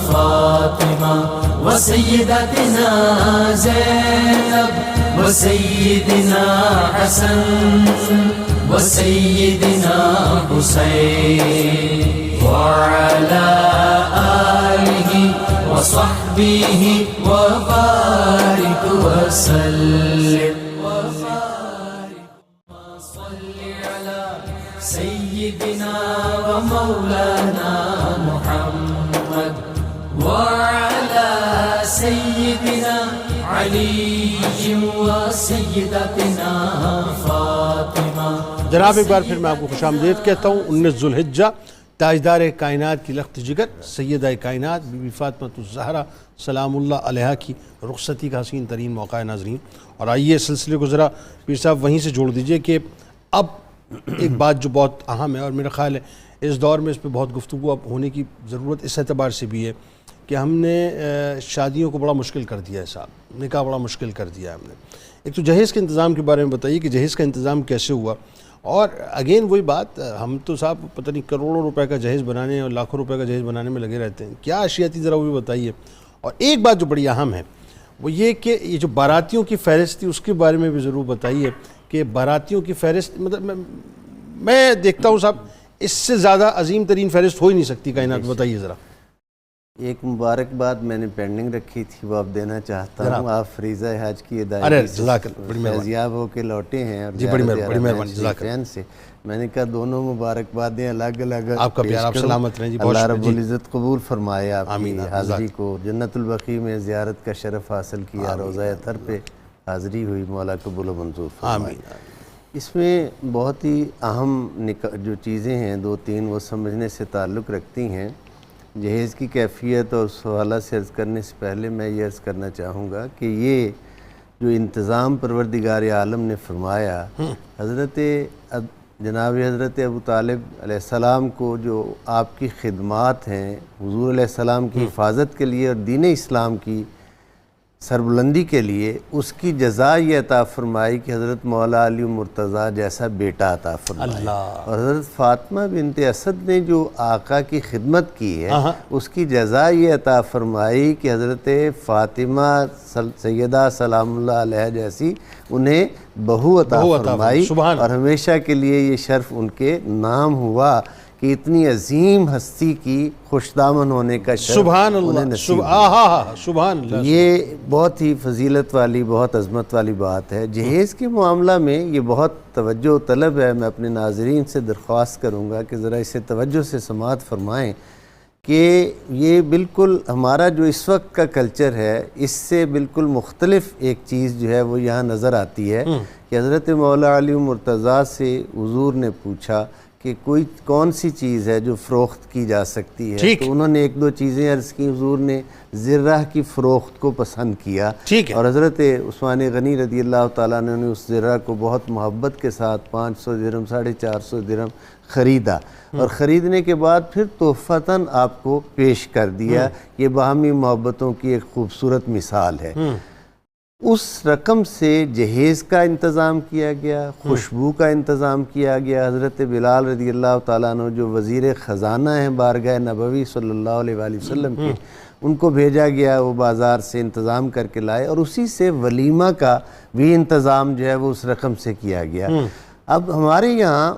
فاطمة وسيدتنا زينب وسيدنا حسن وسيدنا حسين وعلى آله وصحبه وبارك وسلم. صل على سيدنا ومولانا محمد وعلى سيدنا علي وسيدتنا فاطمة. جناب ایک بار پھر میں آپ کو خوش آمدید کہتا ہوں. 19 ذوالحجہ تاجدار کائنات کی لخت جگر سیدہ کائنات بی بی فاطمہ الزہرا سلام اللہ علیہا کی رخصتی کا حسین ترین موقع ہے ناظرین. اور آئیے سلسلے کو ذرا پیر صاحب وہیں سے جوڑ دیجئے کہ اب ایک بات جو بہت اہم ہے اور میرا خیال ہے اس دور میں اس پہ بہت گفتگو اب ہونے کی ضرورت اس اعتبار سے بھی ہے کہ ہم نے شادیوں کو بڑا مشکل کر دیا ہے صاحب، نکاح بڑا مشکل کر دیا ہے ہم نے. ایک تو جہیز کے انتظام کے بارے میں بتائیے کہ جہیز کا انتظام کیسے ہوا. اور اگین وہی بات، ہم تو صاحب پتہ نہیں کروڑوں روپے کا جہیز بنانے اور لاکھوں روپے کا جہیز بنانے میں لگے رہتے ہیں. کیا اشیاء تھی ذرا وہ بھی بتائیے. اور ایک بات جو بڑی اہم ہے وہ یہ کہ یہ جو باراتیوں کی فہرست تھی اس کے بارے میں بھی ضرور بتائیے کہ باراتیوں کی فہرست مطلب میں دیکھتا ہوں صاحب اس سے زیادہ عظیم ترین فہرست ہو ہی نہیں سکتی کائنات. بتائیے ذرا. ایک مبارکباد میں نے پینڈنگ رکھی تھی وہ آپ دینا چاہتا ہوں. آپ فریضہ حج کی ارے ادائیگی جزاک اللہ، بڑی مہربانی. فیضیاب ہو کے لوٹے ہیں اور جی بڑی مہربانی جزاک اللہ. سے میں نے کہا دونوں مبارکبادیں الگ الگ آپ کا پیار، آپ سلامت رہیں جی. اللہ رب العزت قبول فرمائے آپ کی حاضری کو. جنت البقیع میں زیارت کا شرف حاصل کیا، روضہ اطہر پہ حاضری ہوئی، مولا قبول و منظور فرمائے. اس میں بہت ہی اہم جو چیزیں ہیں 2-3 وہ سمجھنے سے تعلق رکھتی ہیں. جہیز کی کیفیت اور اس حوالہ سے عرض کرنے سے پہلے میں یہ عرض کرنا چاہوں گا کہ یہ جو انتظام پروردگار عالم نے فرمایا، جناب حضرت ابو طالب علیہ السلام کو جو آپ کی خدمات ہیں حضور علیہ السلام کی حفاظت کے لیے اور دین اسلام کی سربلندی کے لیے، اس کی جزا یہ عطا فرمائی کہ حضرت مولا علی مرتضیٰ جیسا بیٹا عطا فرمایا. اور حضرت فاطمہ بنت اسد نے جو آقا کی خدمت کی ہے اس کی جزا یہ عطا فرمائی کہ حضرت فاطمہ سیدہ سلام اللہ علیہ جیسی انہیں بہو عطا فرمائی. اور ہمیشہ کے لیے یہ شرف ان کے نام ہوا کہ اتنی عظیم ہستی کی خوش دامن ہونے کا شرف سبحان انہیں اللہ، نصیب سبحان اللہ. یہ بہت ہی فضیلت والی، بہت عظمت والی بات ہے. جہیز کے معاملہ میں یہ بہت توجہ طلب ہے. میں اپنے ناظرین سے درخواست کروں گا کہ ذرا اسے توجہ سے سماعت فرمائیں کہ یہ بالکل ہمارا جو اس وقت کا کلچر ہے اس سے بالکل مختلف ایک چیز جو ہے وہ یہاں نظر آتی ہے کہ حضرت مولا علی مرتضیٰ سے حضور نے پوچھا کہ کوئی کون سی چیز ہے جو فروخت کی جا سکتی ہے. تو انہوں نے ایک دو چیزیں عرض کی. حضور نے زرہ کی فروخت کو پسند کیا اور حضرت عثمان غنی رضی اللہ تعالیٰ عنہ نے اس زرہ کو بہت محبت کے ساتھ 500 درہم 450 درہم خریدا اور خریدنے کے بعد پھر تحفتاً آپ کو پیش کر دیا. یہ باہمی محبتوں کی ایک خوبصورت مثال ہے. اس رقم سے جہیز کا انتظام کیا گیا، خوشبو کا انتظام کیا گیا. حضرت بلال رضی اللہ تعالیٰ عنہ جو وزیر خزانہ ہیں بارگاہ نبوی صلی اللہ علیہ وآلہ وسلم کے، ان کو بھیجا گیا، وہ بازار سے انتظام کر کے لائے اور اسی سے ولیمہ کا بھی انتظام جو ہے وہ اس رقم سے کیا گیا. اب ہمارے یہاں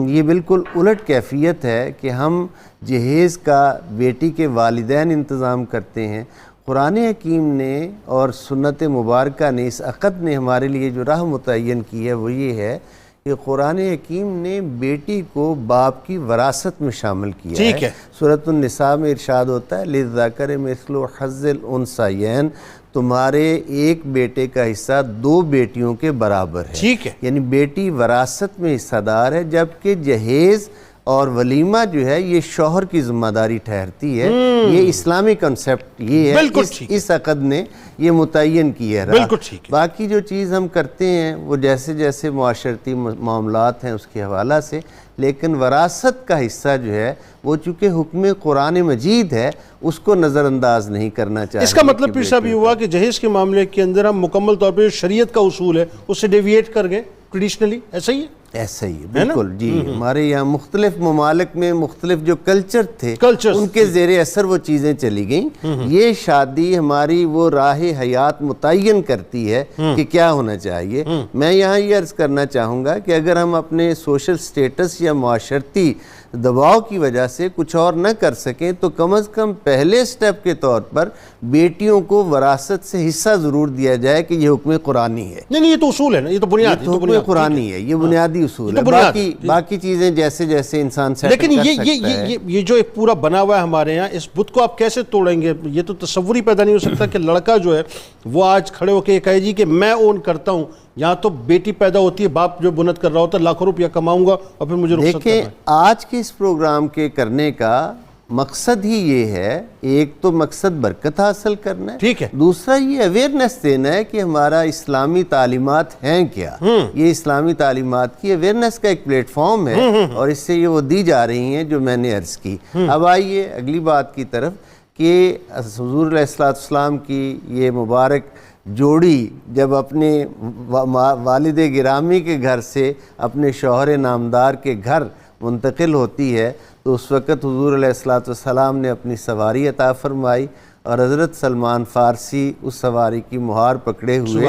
یہ بالکل الٹ کیفیت ہے کہ ہم جہیز کا بیٹی کے والدین انتظام کرتے ہیں. قرآن حکیم نے اور سنت مبارکہ نے، اس عقد نے ہمارے لیے جو راہ متعین کی ہے وہ یہ ہے کہ قرآن حکیم نے بیٹی کو باپ کی وراثت میں شامل کیا ہے. سورۃ النساء میں ارشاد ہوتا ہے للذکر مثل حظ الانثیین، تمہارے ایک بیٹے کا حصہ دو بیٹیوں کے برابر ہے. یعنی بیٹی وراثت میں حصہ دار ہے، جبکہ جہیز اور ولیمہ جو ہے یہ شوہر کی ذمہ داری ٹھہرتی ہے. یہ اسلامی کنسیپٹ یہ ہے، اس عقد نے یہ متعین کی ہے. باقی جو چیز ہم کرتے ہیں وہ جیسے جیسے معاشرتی معاملات ہیں اس کے حوالہ سے، لیکن وراثت کا حصہ جو ہے وہ چونکہ حکم قرآن مجید ہے اس کو نظر انداز نہیں کرنا چاہیے. اس کا مطلب پھر صاحب یہ ہوا کہ جہیز کے معاملے کے اندر ہم مکمل طور پر شریعت کا اصول ہے اس سے ڈیویٹ کر گئے ٹریڈیشنلی، ایسا ہی ہے؟ ایسا ہی بالکل. جی ہمارے یہاں مختلف ممالک میں مختلف جو کلچر تھے ان کے زیر اثر وہ چیزیں چلی گئیں. یہ شادی ہماری وہ راہ حیات متعین کرتی ہے کہ کیا ہونا چاہیے. میں یہاں یہ عرض کرنا چاہوں گا کہ اگر ہم اپنے سوشل سٹیٹس یا معاشرتی دباؤ کی وجہ سے کچھ اور نہ کر سکیں تو کم از کم پہلے سٹیپ کے طور پر بیٹیوں کو وراثت سے حصہ ضرور دیا جائے کہ یہ حکم قرآنی ہے. نہیں یہ تو اصول ہے نا، یہ تو بنیاد ہے، حکم قرآنی ہے، یہ بنیادی اصول ہے. باقی چیزیں جیسے جیسے انسان سیٹل کر سکتا ہے. لیکن یہ جو ایک پورا بنا ہوا ہے ہمارے یہاں، اس بت کو آپ کیسے توڑیں گے؟ یہ تو تصور ہی پیدا نہیں ہو سکتا کہ لڑکا جو ہے وہ آج کھڑے ہو کے یہ کہے جی کہ میں اون کرتا ہوں. یہاں تو بیٹی پیدا ہوتی ہے، باپ جو بنت کر رہا ہوتا ہے لاکھوں روپیہ کماؤں گا اور پھر مجھے رخصت کرنا ہے. دیکھیں آج کے اس پروگرام کے کرنے کا مقصد ہی یہ ہے، ایک تو مقصد برکت حاصل کرنا ہے، دوسرا یہ اویئرنیس دینا ہے کہ ہمارا اسلامی تعلیمات ہیں کیا. یہ اسلامی تعلیمات کی اویئرنیس کا ایک پلیٹ فارم ہے اور اس سے یہ وہ دی جا رہی ہیں جو میں نے عرض کی. اب آئیے اگلی بات کی طرف کہ حضور علیہ السلام کی یہ مبارک جوڑی جب اپنے والد گرامی کے گھر سے اپنے شوہر نامدار کے گھر منتقل ہوتی ہے تو اس وقت حضور علیہ السلام نے اپنی سواری عطا فرمائی اور حضرت سلمان فارسی اس سواری کی مہار پکڑے ہوئے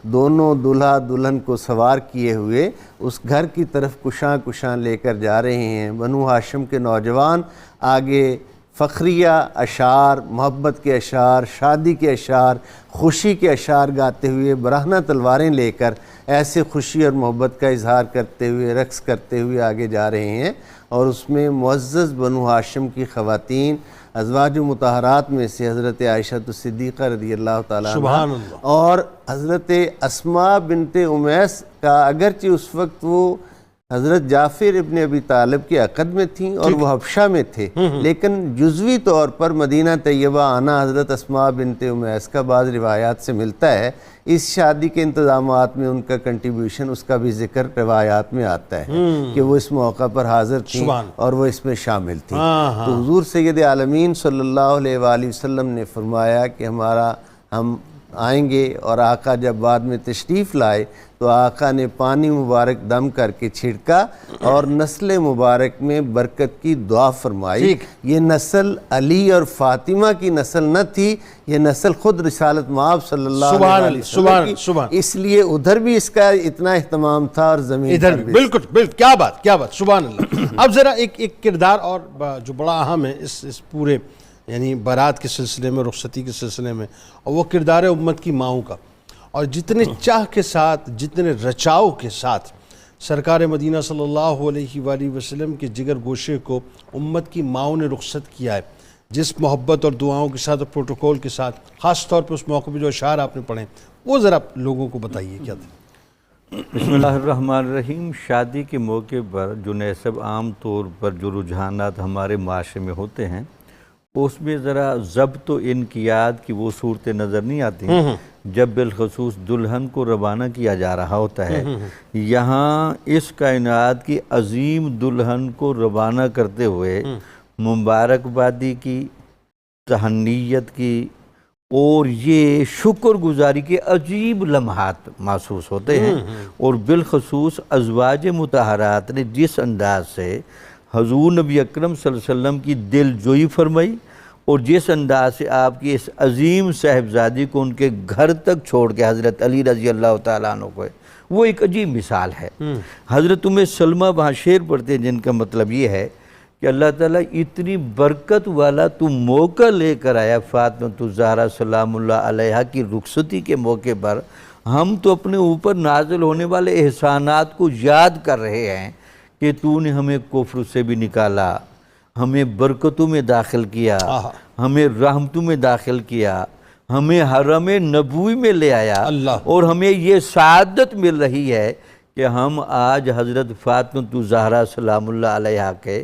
دونوں دلہا دلہن کو سوار کیے ہوئے اس گھر کی طرف کشاں لے کر جا رہے ہیں. بنو ہاشم کے نوجوان آگے فخریہ اشعار، محبت کے اشعار، شادی کے اشعار، خوشی کے اشعار گاتے ہوئے برہنہ تلواریں لے کر ایسے خوشی اور محبت کا اظہار کرتے ہوئے رقص کرتے ہوئے آگے جا رہے ہیں. اور اس میں معزز بنو ہاشم کی خواتین ازواج مطہرات میں سے حضرت عائشہ صدیقہ رضی اللہ تعالیٰ عنہ اور حضرت اسماء بنت امیس کا، اگرچہ اس وقت وہ حضرت جعفر ابن ابی طالب کے عقد میں تھیں اور وہ حبشہ میں تھے، لیکن جزوی طور پر مدینہ طیبہ آنا حضرت اسماء بنت امیس کا بعض روایات سے ملتا ہے. اس شادی کے انتظامات میں ان کا کنٹریبیوشن، اس کا بھی ذکر روایات میں آتا ہے کہ وہ اس موقع پر حاضر تھیں اور وہ اس میں شامل تھیں. تو حضور سید عالمین صلی اللہ علیہ وآلہ وسلم نے فرمایا کہ ہم آئیں گے، اور آقا جب بعد میں تشریف لائے تو آقا نے پانی مبارک دم کر کے چھڑکا اور نسل مبارک میں برکت کی دعا فرمائی۔ یہ نسل علی اور فاطمہ کی نسل نہ تھی، یہ نسل خود رسالت مآب صلی اللہ علیہ وسلم کی، اس لیے ادھر بھی اس کا اتنا اہتمام تھا اور زمین ادھر بھی بالکل کیا بات سبحان اللہ۔ اب ذرا ایک کردار اور جو بڑا اہم ہے اس پورے یعنی بارات کے سلسلے میں، رخصتی کے سلسلے میں، اور وہ کردار ہے امت کی ماؤں کا، اور جتنے چاہ کے ساتھ، جتنے رچاؤ کے ساتھ سرکار مدینہ صلی اللہ علیہ وآلہ وسلم کے جگر گوشے کو امت کی ماؤں نے رخصت کیا ہے، جس محبت اور دعاؤں کے ساتھ اور پروٹوکول کے ساتھ، خاص طور پہ اس موقع پہ جو اشعار آپ نے پڑھے وہ ذرا لوگوں کو بتائیے کیا تھا۔ بسم اللہ الرحمن الرحیم۔ شادی کے موقع پر جو نسب عام طور پر جو رجحانات ہمارے معاشرے میں ہوتے ہیں، اس میں ذرا ضبط و انقیاد کی وہ صورتیں نظر نہیں آتی ہیں جب بالخصوص دلہن کو روانہ کیا جا رہا ہوتا ہے۔ یہاں اس کائنات کی عظیم دلہن کو روانہ کرتے ہوئے مبارکبادی کی، تہنیت کی اور یہ شکر گزاری کے عجیب لمحات محسوس ہوتے ہیں، اور بالخصوص ازواج مطہرات نے جس انداز سے حضور نبی اکرم صلی اللہ علیہ وسلم کی دل جوئی فرمائی، اور جس انداز سے آپ کی اس عظیم صاحبزادی کو ان کے گھر تک چھوڑ کے حضرت علی رضی اللہ تعالیٰ عنہ کو، وہ ایک عجیب مثال ہے۔ حضرت سلمہ وہاں شعر پڑھتے ہیں جن کا مطلب یہ ہے کہ اللہ تعالیٰ اتنی برکت والا تو موقع لے کر آیا فاطمہ الزہرا سلام اللہ علیہا کی رخصتی کے موقع پر، ہم تو اپنے اوپر نازل ہونے والے احسانات کو یاد کر رہے ہیں کہ تو نے ہمیں کفر سے بھی نکالا، ہمیں برکتوں میں داخل کیا، ہمیں رحمتوں میں داخل کیا، ہمیں حرم نبوی میں لے آیا، اور ہمیں یہ سعادت مل رہی ہے کہ ہم آج حضرت فاطمہ الزہرا سلام اللہ علیہا کے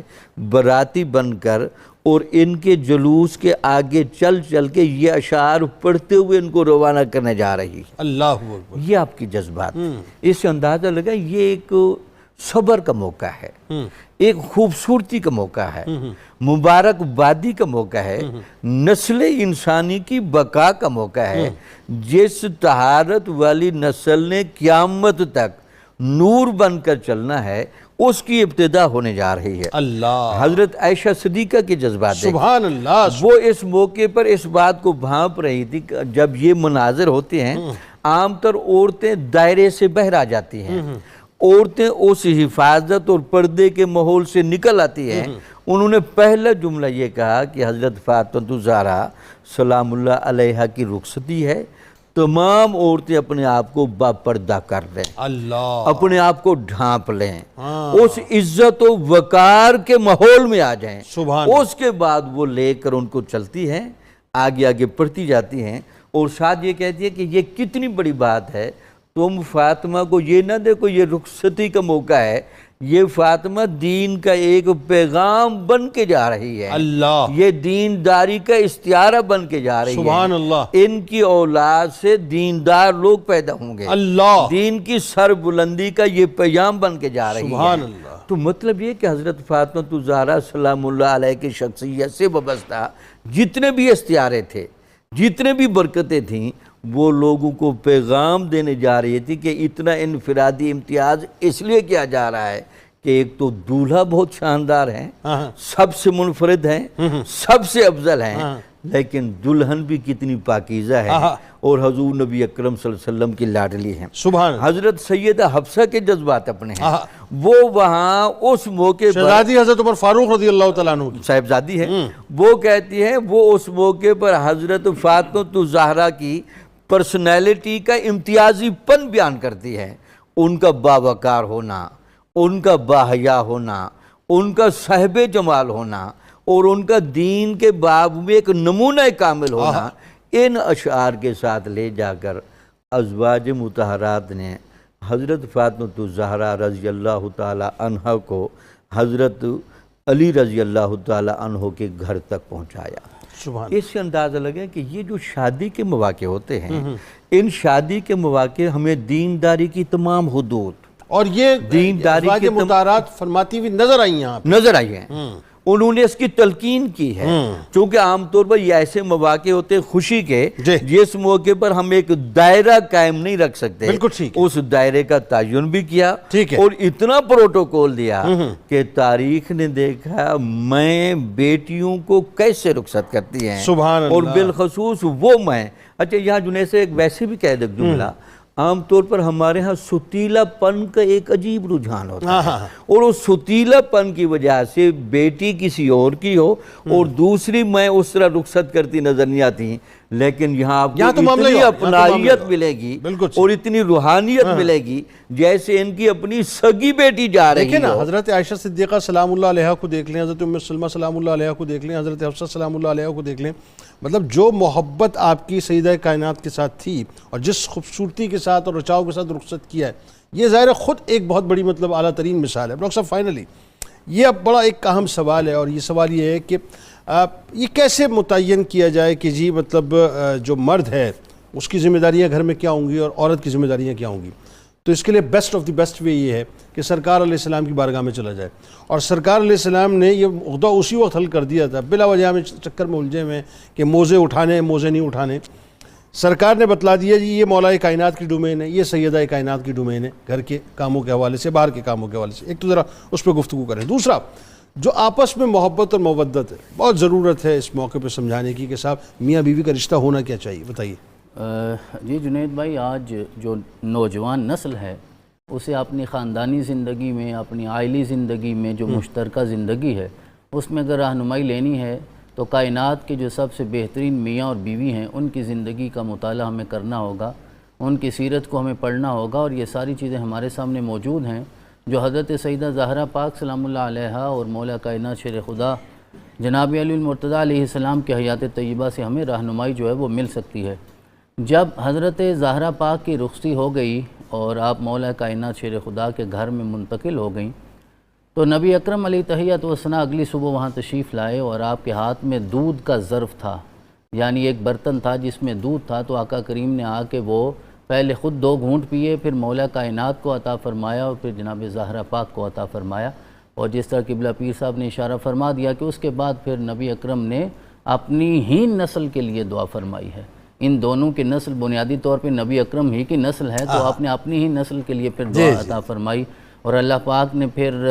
براتی بن کر اور ان کے جلوس کے آگے چل چل کے یہ اشعار پڑھتے ہوئے ان کو روانہ کرنے جا رہی ہے۔ اللہ اکبر۔ یہ آپ کی جذبات، اس سے اندازہ لگا یہ ایک صبر کا موقع ہے، ایک خوبصورتی کا موقع ہے، مبارک بادی کا موقع ہے، نسل انسانی کی بقا کا موقع ہے، جس طہارت والی نسل نے قیامت تک نور بن کر چلنا ہے، اس کی ابتدا ہونے جا رہی ہے۔ اللہ، حضرت عائشہ صدیقہ کے جذبات سبحان اللہ، وہ اس موقع پر اس بات کو بھانپ رہی تھی کہ جب یہ مناظر ہوتے ہیں عام طر عورتیں دائرے سے باہر آ جاتی ہیں، عورتیں اس حفاظت اور پردے کے ماحول سے نکل آتی ہیں۔ انہوں نے پہلا جملہ یہ کہا کہ حضرت فاطمہ الزہرا سلام اللہ علیہا کی رخصتی ہے، تمام عورتیں اپنے آپ کو با پردہ کر لیں، اللہ، اپنے آپ کو ڈھانپ لیں، اس عزت و وقار کے ماحول میں آ جائیں۔ اس کے بعد وہ لے کر ان کو چلتی ہیں، آگے آگے پڑھتی جاتی ہیں، اور ساتھ یہ کہتی ہے کہ یہ کتنی بڑی بات ہے، تم فاطمہ کو یہ نہ دیکھو یہ رخصتی کا موقع ہے، یہ فاطمہ دین کا ایک پیغام بن کے جا رہی ہے، اللہ، یہ دینداری کا استعارہ بن کے جا رہی ہے، سبحان اللہ، ان کی اولاد سے دیندار لوگ پیدا ہوں گے، اللہ، دین کی سر بلندی کا یہ پیغام بن کے جا رہی ہے۔ سبحان اللہ۔ تو مطلب یہ کہ حضرت فاطمہ الزہرا سلام اللہ علیہ کی شخصیت سے وابستہ جتنے بھی استعارے تھے، جتنے بھی برکتیں تھیں، وہ لوگوں کو پیغام دینے جا رہی تھی کہ اتنا انفرادی امتیاز اس لیے کیا جا رہا ہے کہ ایک تو دولہا بہت شاندار ہیں، سب سے منفرد ہیں، سب سے افضل ہیں، لیکن دلہن بھی کتنی پاکیزہ ہے اور حضور نبی اکرم صلی اللہ علیہ وسلم کی لاڈلی ہیں۔ سبحان، حضرت سیدہ حفصہ کے جذبات اپنے ہیں، وہ وہاں اس موقع پر شہزادی حضرت عمر فاروق رضی اللہ تعالیٰ عنہ کی صاحبزادی ہے، وہ کہتی ہیں وہ اس موقع پر حضرت فاطمہ الزہرا کی پرسنالٹی کا امتیازی پن بیان کرتی ہے، ان کا باوقار ہونا، ان کا باحیا ہونا، ان کا صاحب جمال ہونا، اور ان کا دین کے باب میں ایک نمونہ کامل ہونا، ان اشعار کے ساتھ لے جا کر ازواج مطہرات نے حضرت فاطمہ الزہرا رضی اللہ تعالی عنہ کو حضرت علی رضی اللہ تعالی عنہ کے گھر تک پہنچایا۔ اس سے اندازہ لگے کہ یہ جو شادی کے مواقع ہوتے ہیں، ان شادی کے مواقع ہمیں دینداری کی تمام حدود اور یہ دینداری ازواج مطہرات فرماتی ہوئی نظر آئی ہیں، نظر آئی ہیں، انہوں نے اس کی تلقین کی ہے، چونکہ عام طور پر یہ ایسے مواقع ہوتے ہیں خوشی کے جس موقع پر ہم ایک دائرہ قائم نہیں رکھ سکتے، بالکل ٹھیک، اس دائرے کا تعین بھی کیا ٹھیک ہے، اور اتنا پروٹوکول دیا کہ تاریخ نے دیکھا میں بیٹیوں کو کیسے رخصت کرتی ہیں، سبحان اللہ، اور بالخصوص وہ میں اچھا یہاں جنید سے ایک ویسے بھی کہہ دے جملہ، عام طور پر ہمارے ہاں ستیلا پن کا ایک عجیب رجحان ہوتا ہے، اور اس ستیلا پن کی وجہ سے بیٹی کسی اور کی ہو اور دوسری میں اس طرح رخصت کرتی نظر نہیں آتی، لیکن یہاں آپ کو اتنی اپنائیت ملے گی اور اتنی روحانیت ملے گی جیسے ان کی اپنی سگی بیٹی جا رہی دیکھیں نا، ہو۔ حضرت عائشہ صدیقہ سلام اللہ علیہ کو دیکھ لیں، حضرت ام سلمہ سلام اللہ علیہ کو دیکھ لیں، حضرت حفصہ سلام اللہ علیہ کو دیکھ لیں، مطلب جو محبت آپ کی سیدہ کائنات کے ساتھ تھی اور جس خوبصورتی کے ساتھ اور رچاؤ کے ساتھ رخصت کیا ہے، یہ ظاہر ہے خود ایک بہت بڑی مطلب اعلیٰ ترین مثال ہے۔ ڈاکٹر صاحب فائنلی یہ اب بڑا ایک اہم سوال ہے، اور یہ سوال یہ ہے کہ یہ کیسے متعین کیا جائے کہ جی مطلب جو مرد ہے اس کی ذمہ داریاں گھر میں کیا ہوں گی اور عورت کی ذمہ داریاں کیا ہوں گی؟ تو اس کے لیے best of the best way یہ ہے کہ سرکار علیہ السلام کی بارگاہ میں چلا جائے، اور سرکار علیہ السلام نے یہ عہدہ اسی وقت حل کر دیا تھا، بلا وجہ میں چکر میں الجھے ہوئے کہ موزے اٹھانے موزے نہیں اٹھانے۔ سرکار نے بتلا دیا جی یہ مولا کائنات کی ڈومین ہے، یہ سیدہ کائنات کی ڈومین ہے، گھر کے کاموں کے حوالے سے، باہر کے کاموں کے حوالے سے۔ ایک تو ذرا اس پہ گفتگو کریں۔ دوسرا، جو آپس میں محبت اور مودت ہے، بہت ضرورت ہے اس موقع پہ سمجھانے کی کہ صاحب میاں بیوی کا رشتہ ہونا کیا چاہیے، بتائیے۔ جی جنید بھائی، آج جو نوجوان نسل ہے اسے اپنی خاندانی زندگی میں، اپنی عائلی زندگی میں جو مشترکہ زندگی ہے اس میں اگر رہنمائی لینی ہے تو کائنات کے جو سب سے بہترین میاں اور بیوی ہیں ان کی زندگی کا مطالعہ ہمیں کرنا ہوگا، ان کی سیرت کو ہمیں پڑھنا ہوگا، اور یہ ساری چیزیں ہمارے سامنے موجود ہیں جو حضرت سیدہ زہرا پاک سلام اللہ علیہا اور مولا کائنات شیر خدا جناب علی المرتضی علیہ السلام کی حیات طیبہ سے ہمیں رہنمائی جو ہے وہ مل سکتی ہے۔ جب حضرت زہرا پاک کی رخصتی ہو گئی اور آپ مولا کائنات شیر خدا کے گھر میں منتقل ہو گئیں تو نبی اکرم علیہ تحیۃ و ثنا اگلی صبح وہاں تشریف لائے، اور آپ کے ہاتھ میں دودھ کا ظرف تھا، یعنی ایک برتن تھا جس میں دودھ تھا، تو آقا کریم نے آ کے وہ پہلے خود 2 گھونٹ پیے، پھر مولا کائنات کو عطا فرمایا اور پھر جناب زہرا پاک کو عطا فرمایا، اور جس طرح قبلہ پیر صاحب نے اشارہ فرما دیا کہ اس کے بعد پھر نبی اکرم نے اپنی ہی نسل کے لیے دعا فرمائی ہے۔ ان دونوں کی نسل بنیادی طور پہ نبی اکرم ہی کی نسل ہے، تو آپ نے اپنی ہی نسل کے لیے پھر دعا عطا فرمائی، اور اللہ پاک نے پھر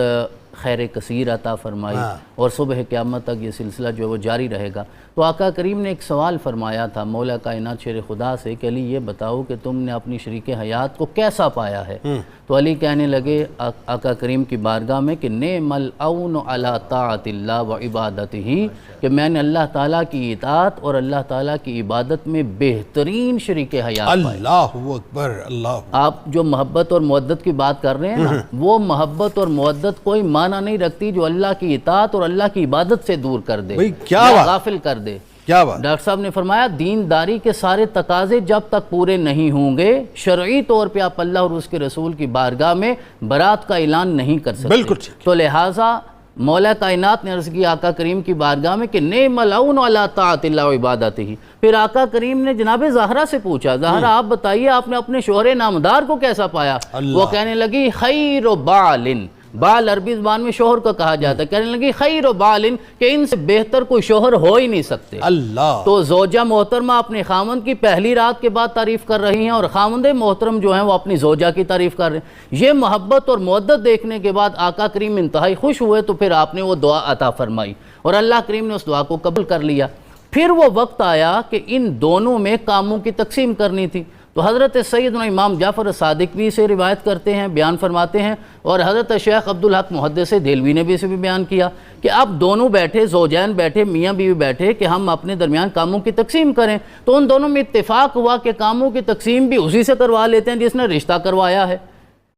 خیر کثیر عطا فرمائی، اور صبح قیامت تک یہ سلسلہ جو ہے وہ جاری رہے گا۔ تو آقا کریم نے ایک سوال فرمایا تھا مولا کائنات شیر خدا سے کہ علی یہ بتاؤ کہ تم نے اپنی شریک حیات کو کیسا پایا ہے؟ تو علی کہنے لگے آقا کریم کی بارگاہ میں کہ نعم العون علی طاعت اللہ و عبادتہ، کہ میں نے اللہ تعالیٰ کی اطاعت اور اللہ تعالیٰ کی عبادت میں بہترین شریک حیات پائی۔ اللہ اکبر، اللہ۔ آپ جو محبت اور مودت کی بات کر رہے ہیں نا، وہ محبت اور مودت کوئی معنی نہیں رکھتی جو اللہ کی اطاعت اور اللہ کی عبادت سے دور کر دے، کیا یا غافل کر دے۔ کیا بات؟ ڈاکٹر صاحب نے فرمایا دینداری کے سارے تقاضے جب تک پورے نہیں ہوں گے شرعی طور پہ آپ اللہ اور اس کے رسول کی بارگاہ میں برات کا اعلان نہیں کر سکتے۔ بالکل ٹھیک۔ تو لہٰذا مولا کائنات نے عرض کی آقا کریم کی بارگاہ میں کہ نعم العون علی طاعت اللہ و عبادتہ۔ پھر آقا کریم نے جناب زہرا سے پوچھا، زہرا آپ بتائیے آپ نے اپنے شوہر نامدار کو کیسا پایا؟ وہ کہنے لگی خیر بال، بال عربی زبان میں شوہر کو کہا جاتا ہے، کہنے لگی خیر بال، کہ ان سے بہتر کوئی شوہر ہو ہی نہیں سکتے۔ اللہ۔ تو زوجہ محترمہ اپنے خامند کی پہلی رات کے بعد تعریف کر رہی ہیں، اور خامند محترم جو ہیں وہ اپنی زوجہ کی تعریف کر رہے ہیں۔ یہ محبت اور مودت دیکھنے کے بعد آقا کریم انتہائی خوش ہوئے، تو پھر آپ نے وہ دعا عطا فرمائی اور اللہ کریم نے اس دعا کو قبول کر لیا۔ پھر وہ وقت آیا کہ ان دونوں میں کاموں کی تقسیم کرنی تھی، تو حضرت سیدنا امام جعفر صادق بھی سے روایت کرتے ہیں، بیان فرماتے ہیں، اور حضرت شیخ عبدالحق محدث دہلوی نے بھی اسے بھی بیان کیا کہ اب دونوں بیٹھے، زوجین بیٹھے، میاں بیوی بیٹھے کہ ہم اپنے درمیان کاموں کی تقسیم کریں، تو ان دونوں میں اتفاق ہوا کہ کاموں کی تقسیم بھی اسی سے کروا لیتے ہیں جس نے رشتہ کروایا ہے،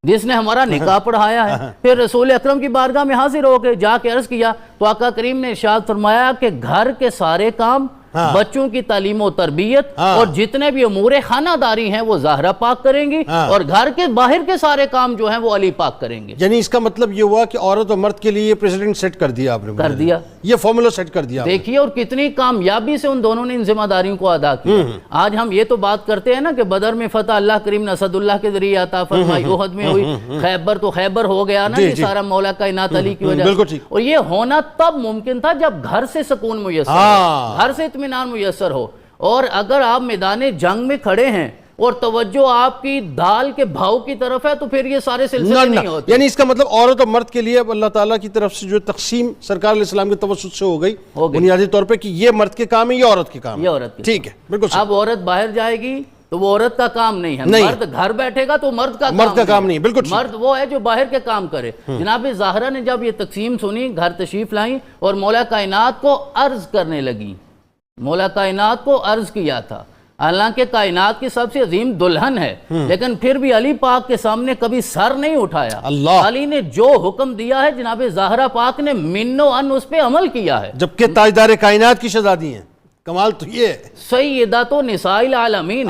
جس نے ہمارا نکاح پڑھایا ہے۔ پھر رسول اکرم کی بارگاہ میں حاضر ہو کے جا کے عرض کیا تو آقا کریم نے ارشاد فرمایا کہ گھر کے سارے کام بچوں کی تعلیم و تربیت اور جتنے بھی امور خانہ داری ہیں وہ زہرا پاک کریں گی، اور گھر کے باہر کے سارے کام جو ہیں وہ علی پاک کریں گے۔ یعنی اس کا مطلب یہ ہوا کہ عورت اور مرد کے لیے یہ پریزیڈنٹ سیٹ کر دیا آپ نے، کر دیا، یہ فارمولا سیٹ کر دیا۔ دیکھیے اور کتنی کامیابی سے ان دونوں نے ان ذمہ داریوں کو ادا کیا۔ آج ہم یہ تو بات کرتے ہیں نا کہ بدر میں فتح اللہ کریم نے اسد اللہ کے ذریعے عطا فرمائی، احد میں ہوئی، خیبر تو خیبر ہو گیا نا، یہ سارا مولا کائنات علی کی وجہ سے۔ اور یہ ہونا تب ممکن تھا جب گھر سے سکون میسر ہو، گھر سے اطمینان میسر ہو۔ اور اگر آپ میدان جنگ میں کھڑے ہیں اور توجہ آپ کی دال کے بھاؤ کی طرف ہے تو پھر یہ سارے سلسلے نہیں ہوتے۔ یعنی اس کا مطلب عورت اور مرد کے لیے اب اللہ تعالیٰ کی طرف سے جو تقسیم سرکار علیہ السلام کے توسط سے ہو گئی بنیادی طور پہ کہ یہ مرد کے کام ہے، یہ عورت کے کام ہے، یہ عورت کے ٹھیک ہے، بالکل۔ اب عورت باہر جائے گی تو وہ عورت کا کام نہیں ہے، مرد گھر بیٹھے گا تو مرد کا کام نہیں، بالکل مرد وہ ہے جو باہر کے کام کرے۔ جناب زہرا نے جب یہ تقسیم سنی، گھر تشریف لائیں اور مولا کائنات کو عرض کرنے لگی، مولا کائنات کو عرض کیا تھا، حالانکہ کائنات کی سب سے عظیم دلہن ہے لیکن پھر بھی علی پاک کے سامنے کبھی سر نہیں اٹھایا۔ علی نے جو حکم دیا ہے جناب زہرا پاک نے منو ان اس پہ عمل کیا ہے، جبکہ تاجدار کائنات کی شہزادی ہیں۔ کمال تو یہ ہے، سیدات و نساء العالمین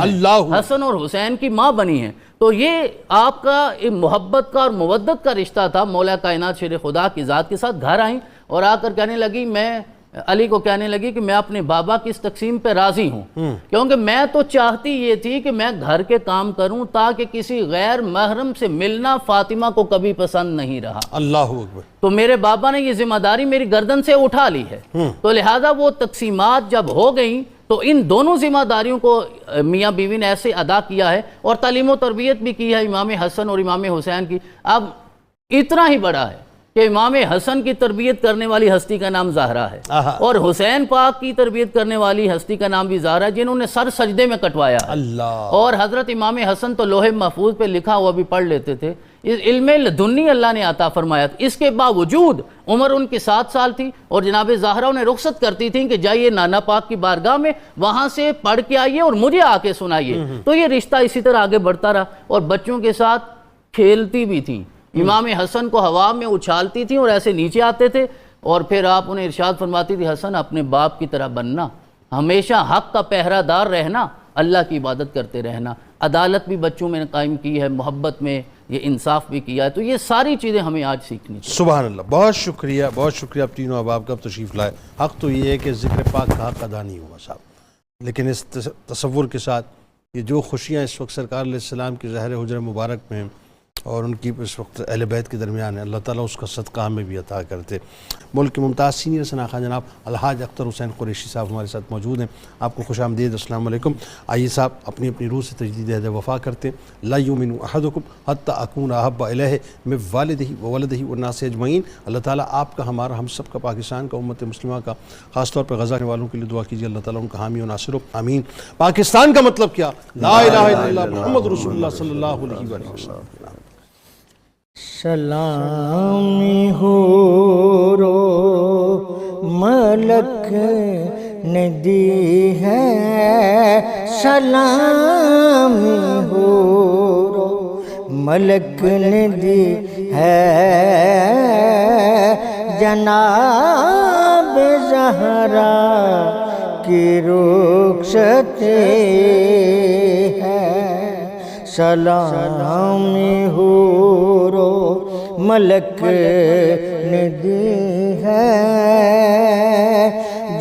حسن اور حسین کی ماں بنی ہیں۔ تو یہ آپ کا محبت کا اور مودت کا رشتہ تھا۔ مولا کائنات شیر خدا کی ذات کے ساتھ گھر آئیں اور آ کر کہنے لگی، میں علی کو کہنے لگی کہ میں اپنے بابا کی اس تقسیم پہ راضی ہوں، کیونکہ میں تو چاہتی یہ تھی کہ میں گھر کے کام کروں تاکہ کسی غیر محرم سے ملنا فاطمہ کو کبھی پسند نہیں رہا۔ اللہ اکبر۔ تو میرے بابا نے یہ ذمہ داری میری گردن سے اٹھا لی ہے، تو لہٰذا وہ تقسیمات جب ہو گئیں تو ان دونوں ذمہ داریوں کو میاں بیوی نے ایسے ادا کیا ہے، اور تعلیم و تربیت بھی کی ہے امام حسن اور امام حسین کی۔ اب اتنا ہی بڑا ہے کہ امام حسن کی تربیت کرنے والی ہستی کا نام زہرا ہے، اور حسین پاک کی تربیت کرنے والی ہستی کا نام بھی زہرا ہے، جنہوں نے سر سجدے میں کٹوایا ہے۔ اور حضرت امام حسن تو لوح محفوظ پہ لکھا ہوا بھی پڑھ لیتے تھے، علم لدنی اللہ نے عطا فرمایا تھا۔ اس کے باوجود عمر ان کی 7 سال تھی اور جناب زہرا انہیں رخصت کرتی تھیں کہ جائیے نانا پاک کی بارگاہ میں، وہاں سے پڑھ کے آئیے اور مجھے آ کے سنائیے۔ تو یہ رشتہ اسی طرح آگے بڑھتا رہا، اور بچوں کے ساتھ کھیلتی بھی تھیں۔ امام حسن کو ہوا میں اچھالتی تھیں اور ایسے نیچے آتے تھے، اور پھر آپ انہیں ارشاد فرماتی تھی، حسن اپنے باپ کی طرح بننا، ہمیشہ حق کا پہرہ دار رہنا، اللہ کی عبادت کرتے رہنا۔ عدالت بھی بچوں میں قائم کی ہے، محبت میں یہ انصاف بھی کیا ہے۔ تو یہ ساری چیزیں ہمیں آج سیکھنی چاہیے۔ سبحان اللہ، بہت شکریہ، بہت شکریہ آپ تینوں احباب کا تشریف لائے۔ حق تو یہ ہے کہ ذکر پاک کا حق ادا نہیں ہوا صاحب، لیکن اس تصور کے ساتھ یہ جو خوشیاں اس وقت سرکار علیہ السلام کی ظاہر حجر مبارک میں اور ان کی اس وقت اہل بیت کے درمیان ہے، اللہ تعالیٰ اس کا صدقہ ہمیں بھی عطا کرتے۔ ملک کے ممتاز سینئر شناخواں جناب الحاج اختر حسین قریشی صاحب ہمارے ساتھ موجود ہیں، آپ کو خوش آمدید، السلام علیکم۔ آئیے صاحب اپنی اپنی روح سے تجدید عہد وفا کرتے ہیں۔ لا یؤمن احدکم حتی اکون احب الیہ من والدہ وولدہ والناس اجمعین۔ اللہ تعالیٰ آپ کا، ہمارا، ہم سب کا، پاکستان کا، امت مسلمہ کا، خاص طور پہ غزہ کے والوں کے لیے دعا کیجیے، اللہ تعالیٰ ان کا حامی و ناصر ہو، آمین۔ پاکستان کا مطلب کیا؟ لا الہ الا اللہ محمد رسول اللہ صلی اللہ علیہ وآلہ وسلم۔ سلامی ہو رو ملک نے دی ہے، سلامی ہو رو ملک نے دی ہے، جناب زہرا کی رخصت ہے، سلامی ہو رو ملک نے دی ہے،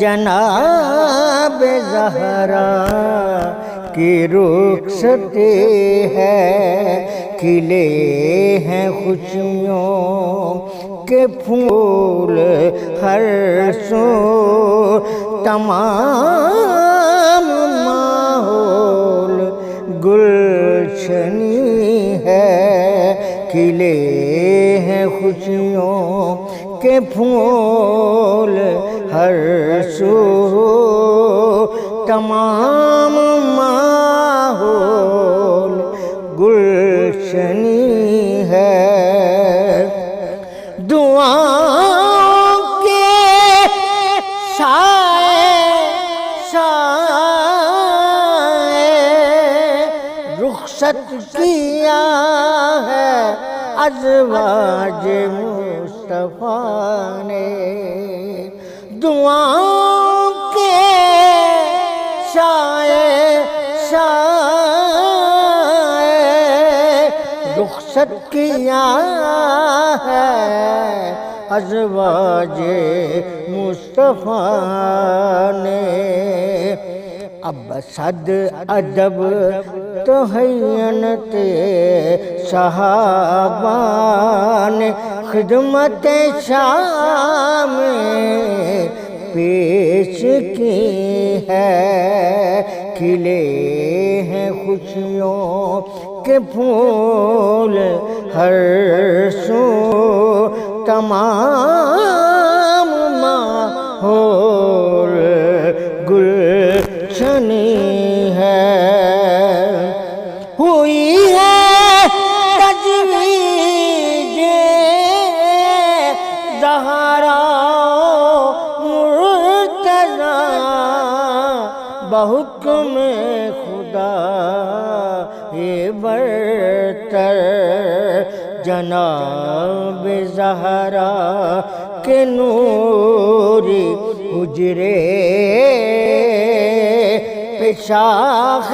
جناب زہرا کی رخصت ہے، کھلے ہیں خوشیوں کے پھول ہر سو، تمام ماحول گلشنی ہے، کھلے ہیں خوشیوں کے پھول ہر سو، تمام ماحول گلشنی ہے، دعاؤں کے سائے سائے رخصت کیا ہے ازواج مصطفیٰ نے، دعاؤں کے کیا ہے ازواج مصطفیٰ نے. اب صد ادب تو حینت صحابہ نے خدمت شاہ میں پیش کی ہے. کھلے ہیں خوشیوں کے پھول ہر سو, تمام ماحول گلشنی ہے. ہوئی ہے تجویز زہرا مرتضیٰ بحکم خدا یہ برتر. جناب زہرا کے نوری حجرے پہ شاخ